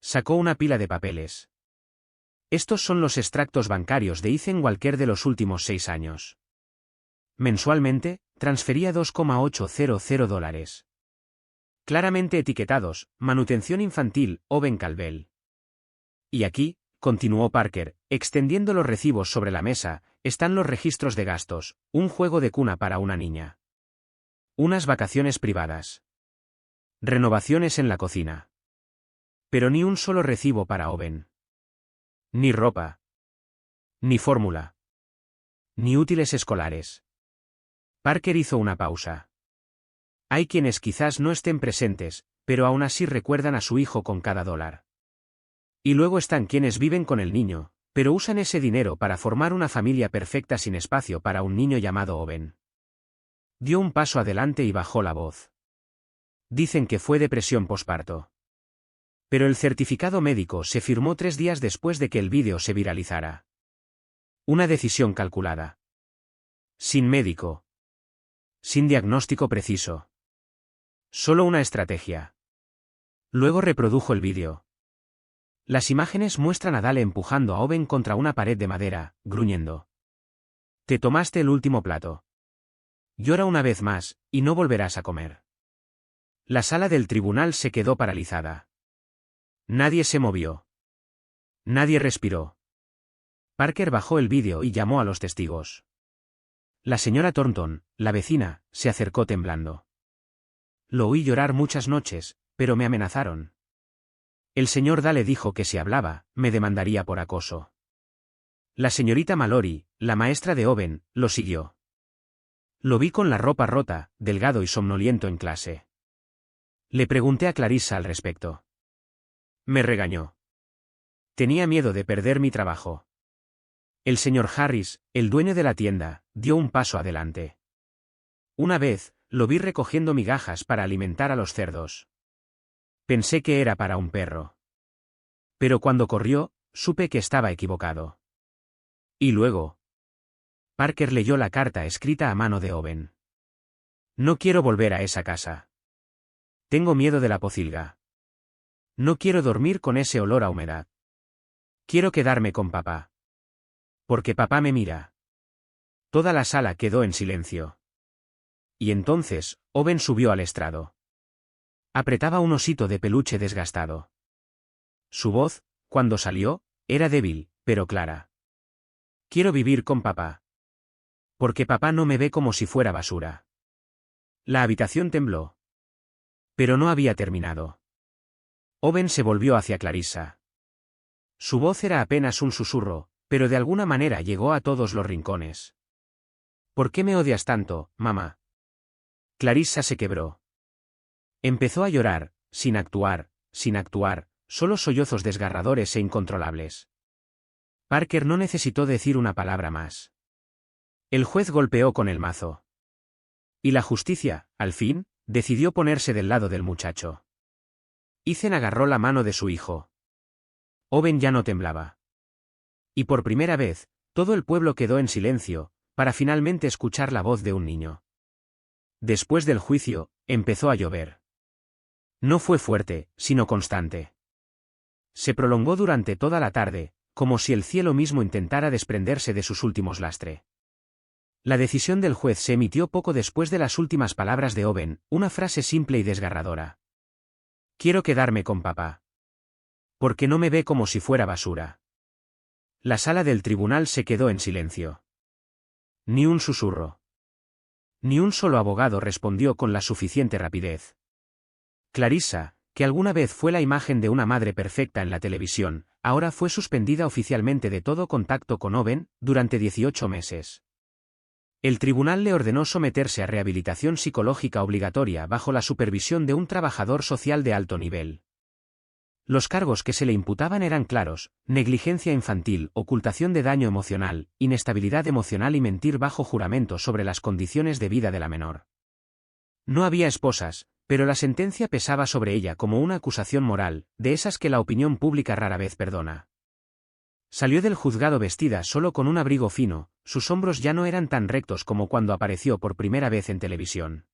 Sacó una pila de papeles. Estos son los extractos bancarios de Ethan Walker de los últimos 6 años. Mensualmente, transfería $2,800. Claramente etiquetados, manutención infantil, Owen Caldwell. Y aquí, continuó Parker, extendiendo los recibos sobre la mesa, están los registros de gastos, un juego de cuna para una niña. Unas vacaciones privadas. Renovaciones en la cocina. Pero ni un solo recibo para Owen. Ni ropa. Ni fórmula. Ni útiles escolares. Parker hizo una pausa. Hay quienes quizás no estén presentes, pero aún así recuerdan a su hijo con cada dólar. Y luego están quienes viven con el niño, pero usan ese dinero para formar una familia perfecta sin espacio para un niño llamado Owen. Dio un paso adelante y bajó la voz. Dicen que fue depresión posparto. Pero el certificado médico se firmó 3 días después de que el vídeo se viralizara. Una decisión calculada. Sin médico. Sin diagnóstico preciso. Solo una estrategia. Luego reprodujo el vídeo. Las imágenes muestran a Dale empujando a Owen contra una pared de madera, gruñendo. Te tomaste el último plato. Llora una vez más, y no volverás a comer. La sala del tribunal se quedó paralizada. Nadie se movió. Nadie respiró. Parker bajó el vídeo y llamó a los testigos. La señora Thornton, la vecina, se acercó temblando. Lo oí llorar muchas noches, pero me amenazaron. El señor Dale dijo que si hablaba, me demandaría por acoso. La señorita Mallory, la maestra de Owen, lo siguió. Lo vi con la ropa rota, delgado y somnoliento en clase. Le pregunté a Clarissa al respecto. Me regañó. Tenía miedo de perder mi trabajo. El señor Harris, el dueño de la tienda, dio un paso adelante. Una vez, lo vi recogiendo migajas para alimentar a los cerdos. Pensé que era para un perro. Pero cuando corrió, supe que estaba equivocado. Y luego. Parker leyó la carta escrita a mano de Owen. No quiero volver a esa casa. Tengo miedo de la pocilga. No quiero dormir con ese olor a humedad. Quiero quedarme con papá. Porque papá me mira. Toda la sala quedó en silencio. Y entonces, Owen subió al estrado. Apretaba un osito de peluche desgastado. Su voz, cuando salió, era débil, pero clara. Quiero vivir con papá. Porque papá no me ve como si fuera basura. La habitación tembló. Pero no había terminado. Owen se volvió hacia Clarissa. Su voz era apenas un susurro, pero de alguna manera llegó a todos los rincones. ¿Por qué me odias tanto, mamá? Clarissa se quebró. Empezó a llorar, sin actuar, solo sollozos desgarradores e incontrolables. Parker no necesitó decir una palabra más. El juez golpeó con el mazo. Y la justicia, al fin, decidió ponerse del lado del muchacho. Ethan agarró la mano de su hijo. Owen ya no temblaba. Y por primera vez, todo el pueblo quedó en silencio, para finalmente escuchar la voz de un niño. Después del juicio, empezó a llover. No fue fuerte, sino constante. Se prolongó durante toda la tarde, como si el cielo mismo intentara desprenderse de sus últimos lastre. La decisión del juez se emitió poco después de las últimas palabras de Owen, una frase simple y desgarradora. Quiero quedarme con papá. Porque no me ve como si fuera basura. La sala del tribunal se quedó en silencio. Ni un susurro. Ni un solo abogado respondió con la suficiente rapidez. Clarissa, que alguna vez fue la imagen de una madre perfecta en la televisión, ahora fue suspendida oficialmente de todo contacto con Owen, durante 18 meses. El tribunal le ordenó someterse a rehabilitación psicológica obligatoria bajo la supervisión de un trabajador social de alto nivel. Los cargos que se le imputaban eran claros: negligencia infantil, ocultación de daño emocional, inestabilidad emocional y mentir bajo juramento sobre las condiciones de vida de la menor. No había esposas, pero la sentencia pesaba sobre ella como una acusación moral, de esas que la opinión pública rara vez perdona. Salió del juzgado vestida solo con un abrigo fino, sus hombros ya no eran tan rectos como cuando apareció por primera vez en televisión.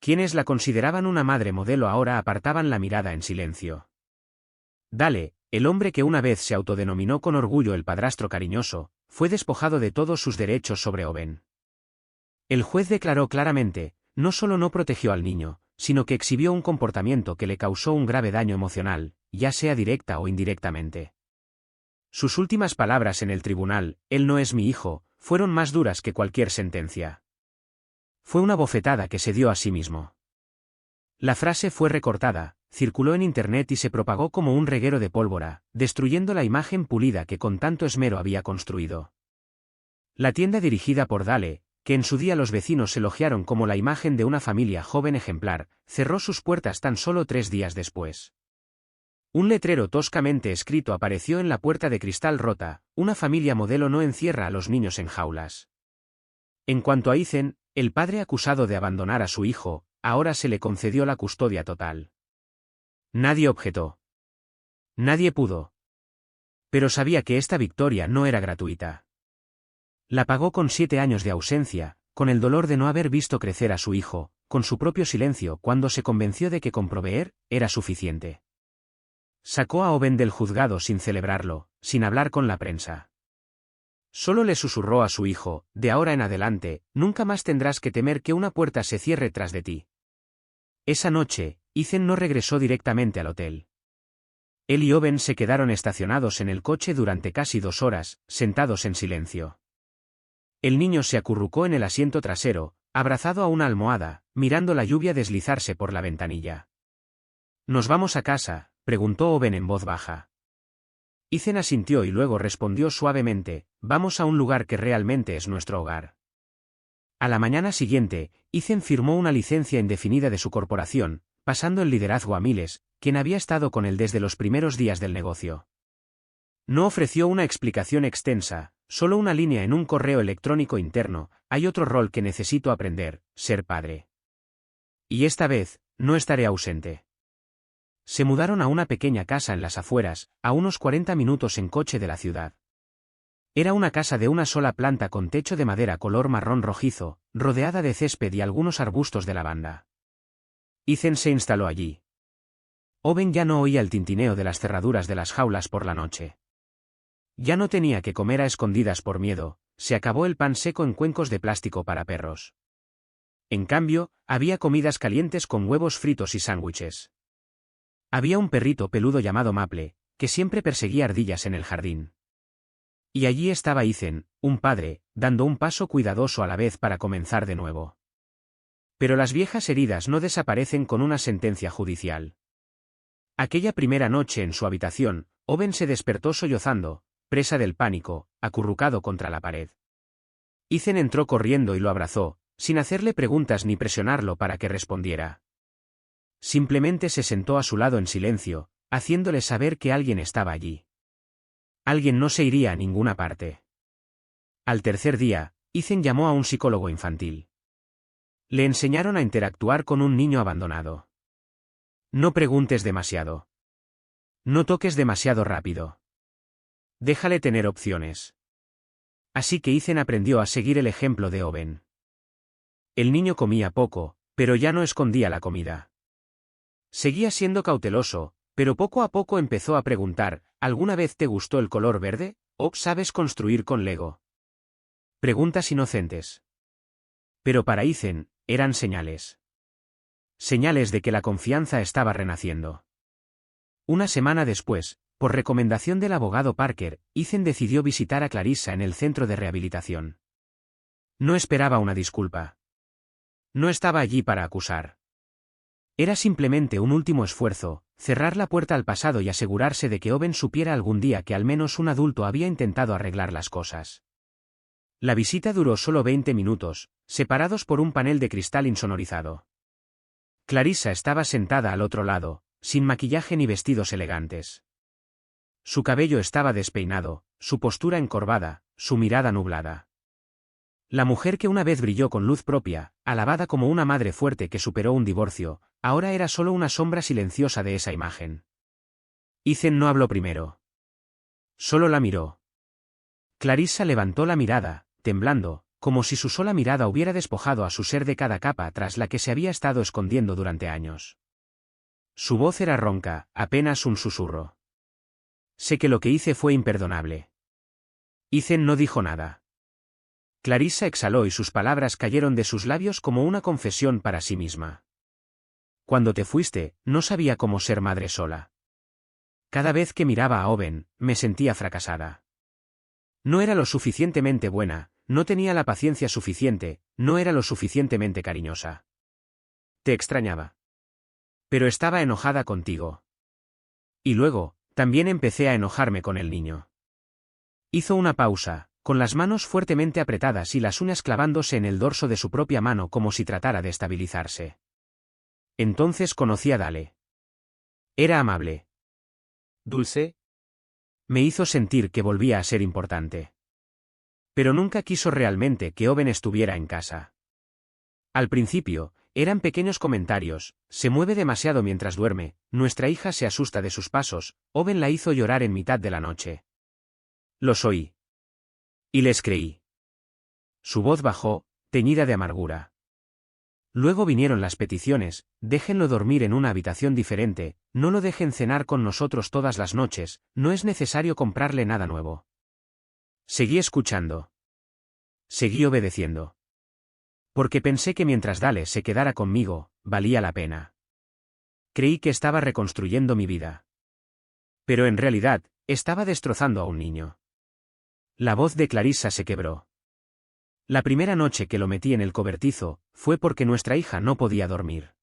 Quienes la consideraban una madre modelo ahora apartaban la mirada en silencio. Dale, el hombre que una vez se autodenominó con orgullo el padrastro cariñoso, fue despojado de todos sus derechos sobre Owen. El juez declaró claramente: no solo no protegió al niño, sino que exhibió un comportamiento que le causó un grave daño emocional, ya sea directa o indirectamente. Sus últimas palabras en el tribunal, él no es mi hijo, fueron más duras que cualquier sentencia. Fue una bofetada que se dio a sí mismo. La frase fue recortada, circuló en internet y se propagó como un reguero de pólvora, destruyendo la imagen pulida que con tanto esmero había construido. La tienda dirigida por Dale, que en su día los vecinos elogiaron como la imagen de una familia joven ejemplar, cerró sus puertas tan solo 3 días después. Un letrero toscamente escrito apareció en la puerta de cristal rota: una familia modelo no encierra a los niños en jaulas. En cuanto a Ethan, el padre acusado de abandonar a su hijo, ahora se le concedió la custodia total. Nadie objetó. Nadie pudo. Pero sabía que esta victoria no era gratuita. La pagó con 7 años de ausencia, con el dolor de no haber visto crecer a su hijo, con su propio silencio cuando se convenció de que con proveer era suficiente. Sacó a Owen del juzgado sin celebrarlo, sin hablar con la prensa. Solo le susurró a su hijo: de ahora en adelante, nunca más tendrás que temer que una puerta se cierre tras de ti. Esa noche, Ethan no regresó directamente al hotel. Él y Owen se quedaron estacionados en el coche durante casi 2 horas, sentados en silencio. El niño se acurrucó en el asiento trasero, abrazado a una almohada, mirando la lluvia deslizarse por la ventanilla. ¿Nos vamos a casa?, preguntó Owen en voz baja. Ethan asintió y luego respondió suavemente: vamos a un lugar que realmente es nuestro hogar. A la mañana siguiente, Ethan firmó una licencia indefinida de su corporación, pasando el liderazgo a Miles, quien había estado con él desde los primeros días del negocio. No ofreció una explicación extensa, solo una línea en un correo electrónico interno: hay otro rol que necesito aprender, ser padre. Y esta vez, no estaré ausente. Se mudaron a una pequeña casa en las afueras, a unos 40 minutos en coche de la ciudad. Era una casa de una sola planta con techo de madera color marrón rojizo, rodeada de césped y algunos arbustos de lavanda. Ethan se instaló allí. Owen ya no oía el tintineo de las cerraduras de las jaulas por la noche. Ya no tenía que comer a escondidas por miedo, se acabó el pan seco en cuencos de plástico para perros. En cambio, había comidas calientes con huevos fritos y sándwiches. Había un perrito peludo llamado Maple, que siempre perseguía ardillas en el jardín. Y allí estaba Ethan, un padre, dando un paso cuidadoso a la vez para comenzar de nuevo. Pero las viejas heridas no desaparecen con una sentencia judicial. Aquella primera noche en su habitación, Owen se despertó sollozando, presa del pánico, acurrucado contra la pared. Ethan entró corriendo y lo abrazó, sin hacerle preguntas ni presionarlo para que respondiera. Simplemente se sentó a su lado en silencio, haciéndole saber que alguien estaba allí. Alguien no se iría a ninguna parte. Al tercer día, Ethan llamó a un psicólogo infantil. Le enseñaron a interactuar con un niño abandonado. No preguntes demasiado. No toques demasiado rápido. Déjale tener opciones. Así que Ethan aprendió a seguir el ejemplo de Owen. El niño comía poco, pero ya no escondía la comida. Seguía siendo cauteloso, pero poco a poco empezó a preguntar, ¿alguna vez te gustó el color verde? ¿O sabes construir con Lego? Preguntas inocentes. Pero para Ethan, eran señales. Señales de que la confianza estaba renaciendo. Una semana después, por recomendación del abogado Parker, Ethan decidió visitar a Clarissa en el centro de rehabilitación. No esperaba una disculpa. No estaba allí para acusar. Era simplemente un último esfuerzo, cerrar la puerta al pasado y asegurarse de que Owen supiera algún día que al menos un adulto había intentado arreglar las cosas. La visita duró solo 20 minutos, separados por un panel de cristal insonorizado. Clarissa estaba sentada al otro lado, sin maquillaje ni vestidos elegantes. Su cabello estaba despeinado, su postura encorvada, su mirada nublada. La mujer que una vez brilló con luz propia, alabada como una madre fuerte que superó un divorcio, ahora era solo una sombra silenciosa de esa imagen. Ethan no habló primero. Solo la miró. Clarissa levantó la mirada, temblando, como si su sola mirada hubiera despojado a su ser de cada capa tras la que se había estado escondiendo durante años. Su voz era ronca, apenas un susurro. Sé que lo que hice fue imperdonable. Ethan no dijo nada. Clarissa exhaló y sus palabras cayeron de sus labios como una confesión para sí misma. Cuando te fuiste, no sabía cómo ser madre sola. Cada vez que miraba a Owen, me sentía fracasada. No era lo suficientemente buena, no tenía la paciencia suficiente, no era lo suficientemente cariñosa. Te extrañaba. Pero estaba enojada contigo. Y luego, también empecé a enojarme con el niño. Hizo una pausa, con las manos fuertemente apretadas y las uñas clavándose en el dorso de su propia mano como si tratara de estabilizarse. Entonces conocí a Dale. Era amable. Dulce. Me hizo sentir que volvía a ser importante. Pero nunca quiso realmente que Owen estuviera en casa. Al principio, eran pequeños comentarios: se mueve demasiado mientras duerme, nuestra hija se asusta de sus pasos, Owen la hizo llorar en mitad de la noche. Los oí. Y les creí. Su voz bajó, teñida de amargura. Luego vinieron las peticiones: déjenlo dormir en una habitación diferente, no lo dejen cenar con nosotros todas las noches, no es necesario comprarle nada nuevo. Seguí escuchando. Seguí obedeciendo. Porque pensé que mientras Dale se quedara conmigo, valía la pena. Creí que estaba reconstruyendo mi vida. Pero en realidad, estaba destrozando a un niño. La voz de Clarissa se quebró. La primera noche que lo metí en el cobertizo, fue porque nuestra hija no podía dormir.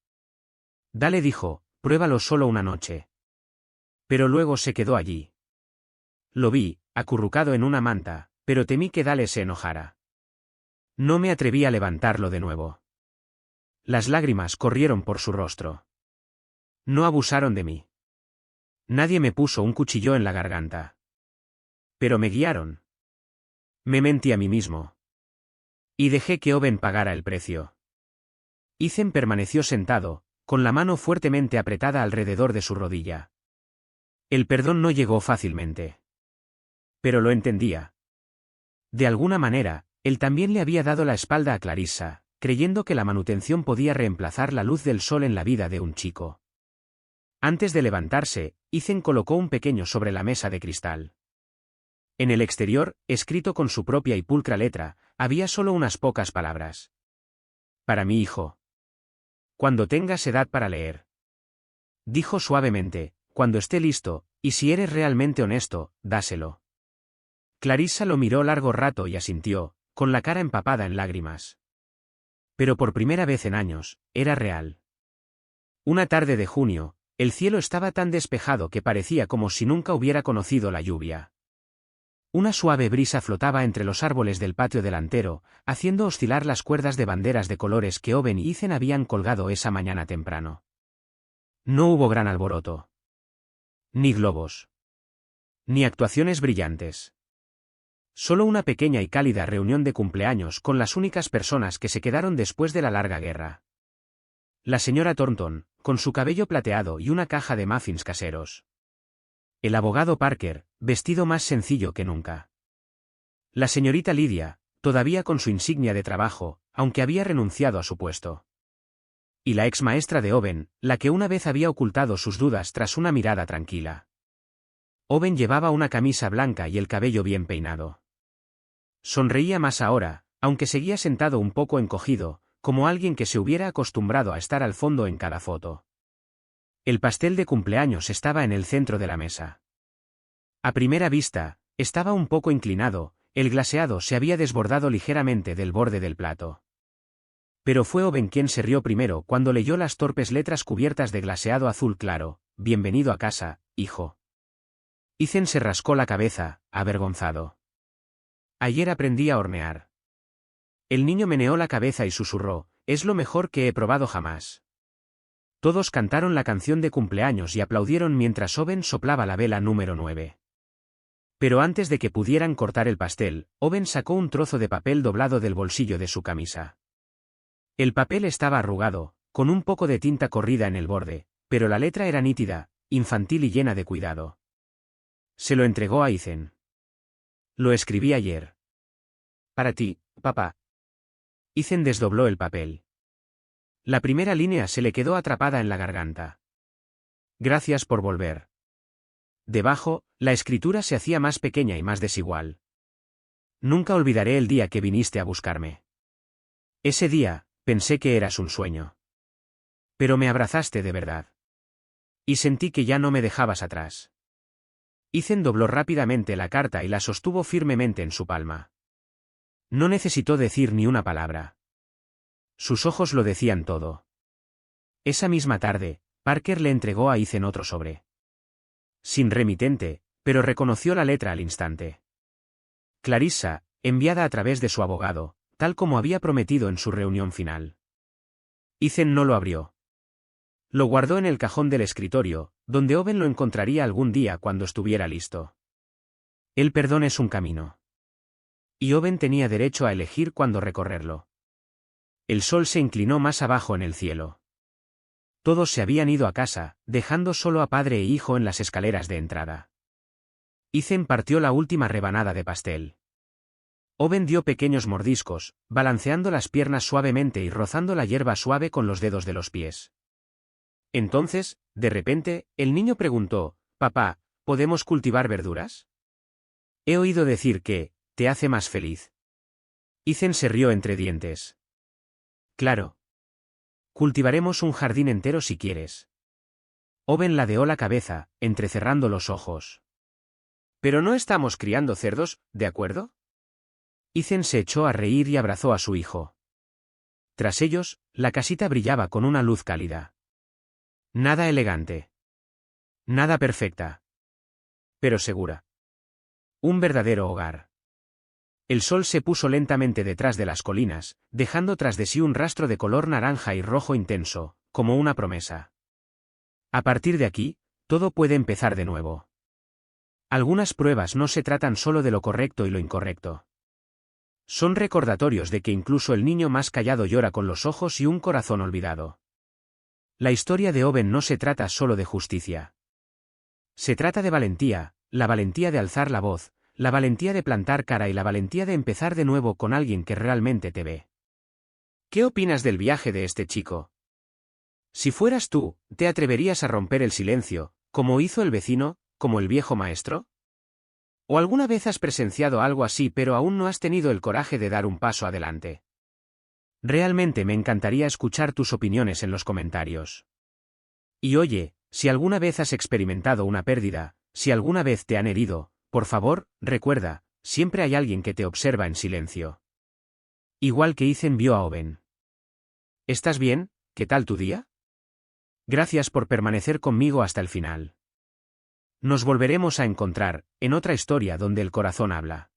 Dale dijo: pruébalo solo una noche. Pero luego se quedó allí. Lo vi, acurrucado en una manta, pero temí que Dale se enojara. No me atreví a levantarlo de nuevo. Las lágrimas corrieron por su rostro. No abusaron de mí. Nadie me puso un cuchillo en la garganta. Pero me guiaron. Me mentí a mí mismo. Y dejé que Owen pagara el precio. Ethan permaneció sentado, con la mano fuertemente apretada alrededor de su rodilla. El perdón no llegó fácilmente. Pero lo entendía. De alguna manera, él también le había dado la espalda a Clarissa, creyendo que la manutención podía reemplazar la luz del sol en la vida de un chico. Antes de levantarse, Ethan colocó un pequeño sobre la mesa de cristal. En el exterior, escrito con su propia y pulcra letra, había solo unas pocas palabras. Para mi hijo. Cuando tengas edad para leer. Dijo suavemente: cuando esté listo, y si eres realmente honesto, dáselo. Clarissa lo miró largo rato y asintió, con la cara empapada en lágrimas. Pero por primera vez en años, era real. Una tarde de junio, el cielo estaba tan despejado que parecía como si nunca hubiera conocido la lluvia. Una suave brisa flotaba entre los árboles del patio delantero, haciendo oscilar las cuerdas de banderas de colores que Owen y Ethan habían colgado esa mañana temprano. No hubo gran alboroto. Ni globos. Ni actuaciones brillantes. Solo una pequeña y cálida reunión de cumpleaños con las únicas personas que se quedaron después de la larga guerra. La señora Thornton, con su cabello plateado y una caja de muffins caseros. El abogado Parker, vestido más sencillo que nunca. La señorita Lydia, todavía con su insignia de trabajo, aunque había renunciado a su puesto. Y la ex maestra de Owen, la que una vez había ocultado sus dudas tras una mirada tranquila. Owen llevaba una camisa blanca y el cabello bien peinado. Sonreía más ahora, aunque seguía sentado un poco encogido, como alguien que se hubiera acostumbrado a estar al fondo en cada foto. El pastel de cumpleaños estaba en el centro de la mesa. A primera vista, estaba un poco inclinado, el glaseado se había desbordado ligeramente del borde del plato. Pero fue Owen quien se rió primero cuando leyó las torpes letras cubiertas de glaseado azul claro: «Bienvenido a casa, hijo». Ethan se rascó la cabeza, avergonzado. «Ayer aprendí a hornear». El niño meneó la cabeza y susurró: «Es lo mejor que he probado jamás». Todos cantaron la canción de cumpleaños y aplaudieron mientras Owen soplaba la vela número 9. Pero antes de que pudieran cortar el pastel, Owen sacó un trozo de papel doblado del bolsillo de su camisa. El papel estaba arrugado, con un poco de tinta corrida en el borde, pero la letra era nítida, infantil y llena de cuidado. Se lo entregó a Ethan. «Lo escribí ayer. Para ti, papá». Ethan desdobló el papel. La primera línea se le quedó atrapada en la garganta. «Gracias por volver». Debajo, la escritura se hacía más pequeña y más desigual. «Nunca olvidaré el día que viniste a buscarme. Ese día, pensé que eras un sueño. Pero me abrazaste de verdad. Y sentí que ya no me dejabas atrás». Ethan dobló rápidamente la carta y la sostuvo firmemente en su palma. No necesitó decir ni una palabra. Sus ojos lo decían todo. Esa misma tarde, Parker le entregó a Ethan otro sobre. Sin remitente, pero reconoció la letra al instante. Clarissa, enviada a través de su abogado, tal como había prometido en su reunión final. Ethan no lo abrió. Lo guardó en el cajón del escritorio, donde Owen lo encontraría algún día cuando estuviera listo. El perdón es un camino. Y Owen tenía derecho a elegir cuándo recorrerlo. El sol se inclinó más abajo en el cielo. Todos se habían ido a casa, dejando solo a padre e hijo en las escaleras de entrada. Ethan partió la última rebanada de pastel. Owen dio pequeños mordiscos, balanceando las piernas suavemente y rozando la hierba suave con los dedos de los pies. Entonces, de repente, el niño preguntó: «Papá, ¿podemos cultivar verduras? He oído decir que te hace más feliz». Ethan se rió entre dientes. «Claro. Cultivaremos un jardín entero si quieres». Owen ladeó la cabeza, entrecerrando los ojos. «Pero no estamos criando cerdos, ¿de acuerdo?» Ethan se echó a reír y abrazó a su hijo. Tras ellos, la casita brillaba con una luz cálida. Nada elegante. Nada perfecta. Pero segura. Un verdadero hogar. El sol se puso lentamente detrás de las colinas, dejando tras de sí un rastro de color naranja y rojo intenso, como una promesa. A partir de aquí, todo puede empezar de nuevo. Algunas pruebas no se tratan solo de lo correcto y lo incorrecto. Son recordatorios de que incluso el niño más callado llora con los ojos y un corazón olvidado. La historia de Owen no se trata solo de justicia. Se trata de valentía, la valentía de alzar la voz, la valentía de plantar cara y la valentía de empezar de nuevo con alguien que realmente te ve. ¿Qué opinas del viaje de este chico? Si fueras tú, ¿te atreverías a romper el silencio, como hizo el vecino, como el viejo maestro? ¿O alguna vez has presenciado algo así pero aún no has tenido el coraje de dar un paso adelante? Realmente me encantaría escuchar tus opiniones en los comentarios. Y oye, si alguna vez has experimentado una pérdida, si alguna vez te han herido, por favor, recuerda, siempre hay alguien que te observa en silencio. Igual que Ethan vio a Owen. ¿Estás bien? ¿Qué tal tu día? Gracias por permanecer conmigo hasta el final. Nos volveremos a encontrar, en otra historia donde el corazón habla.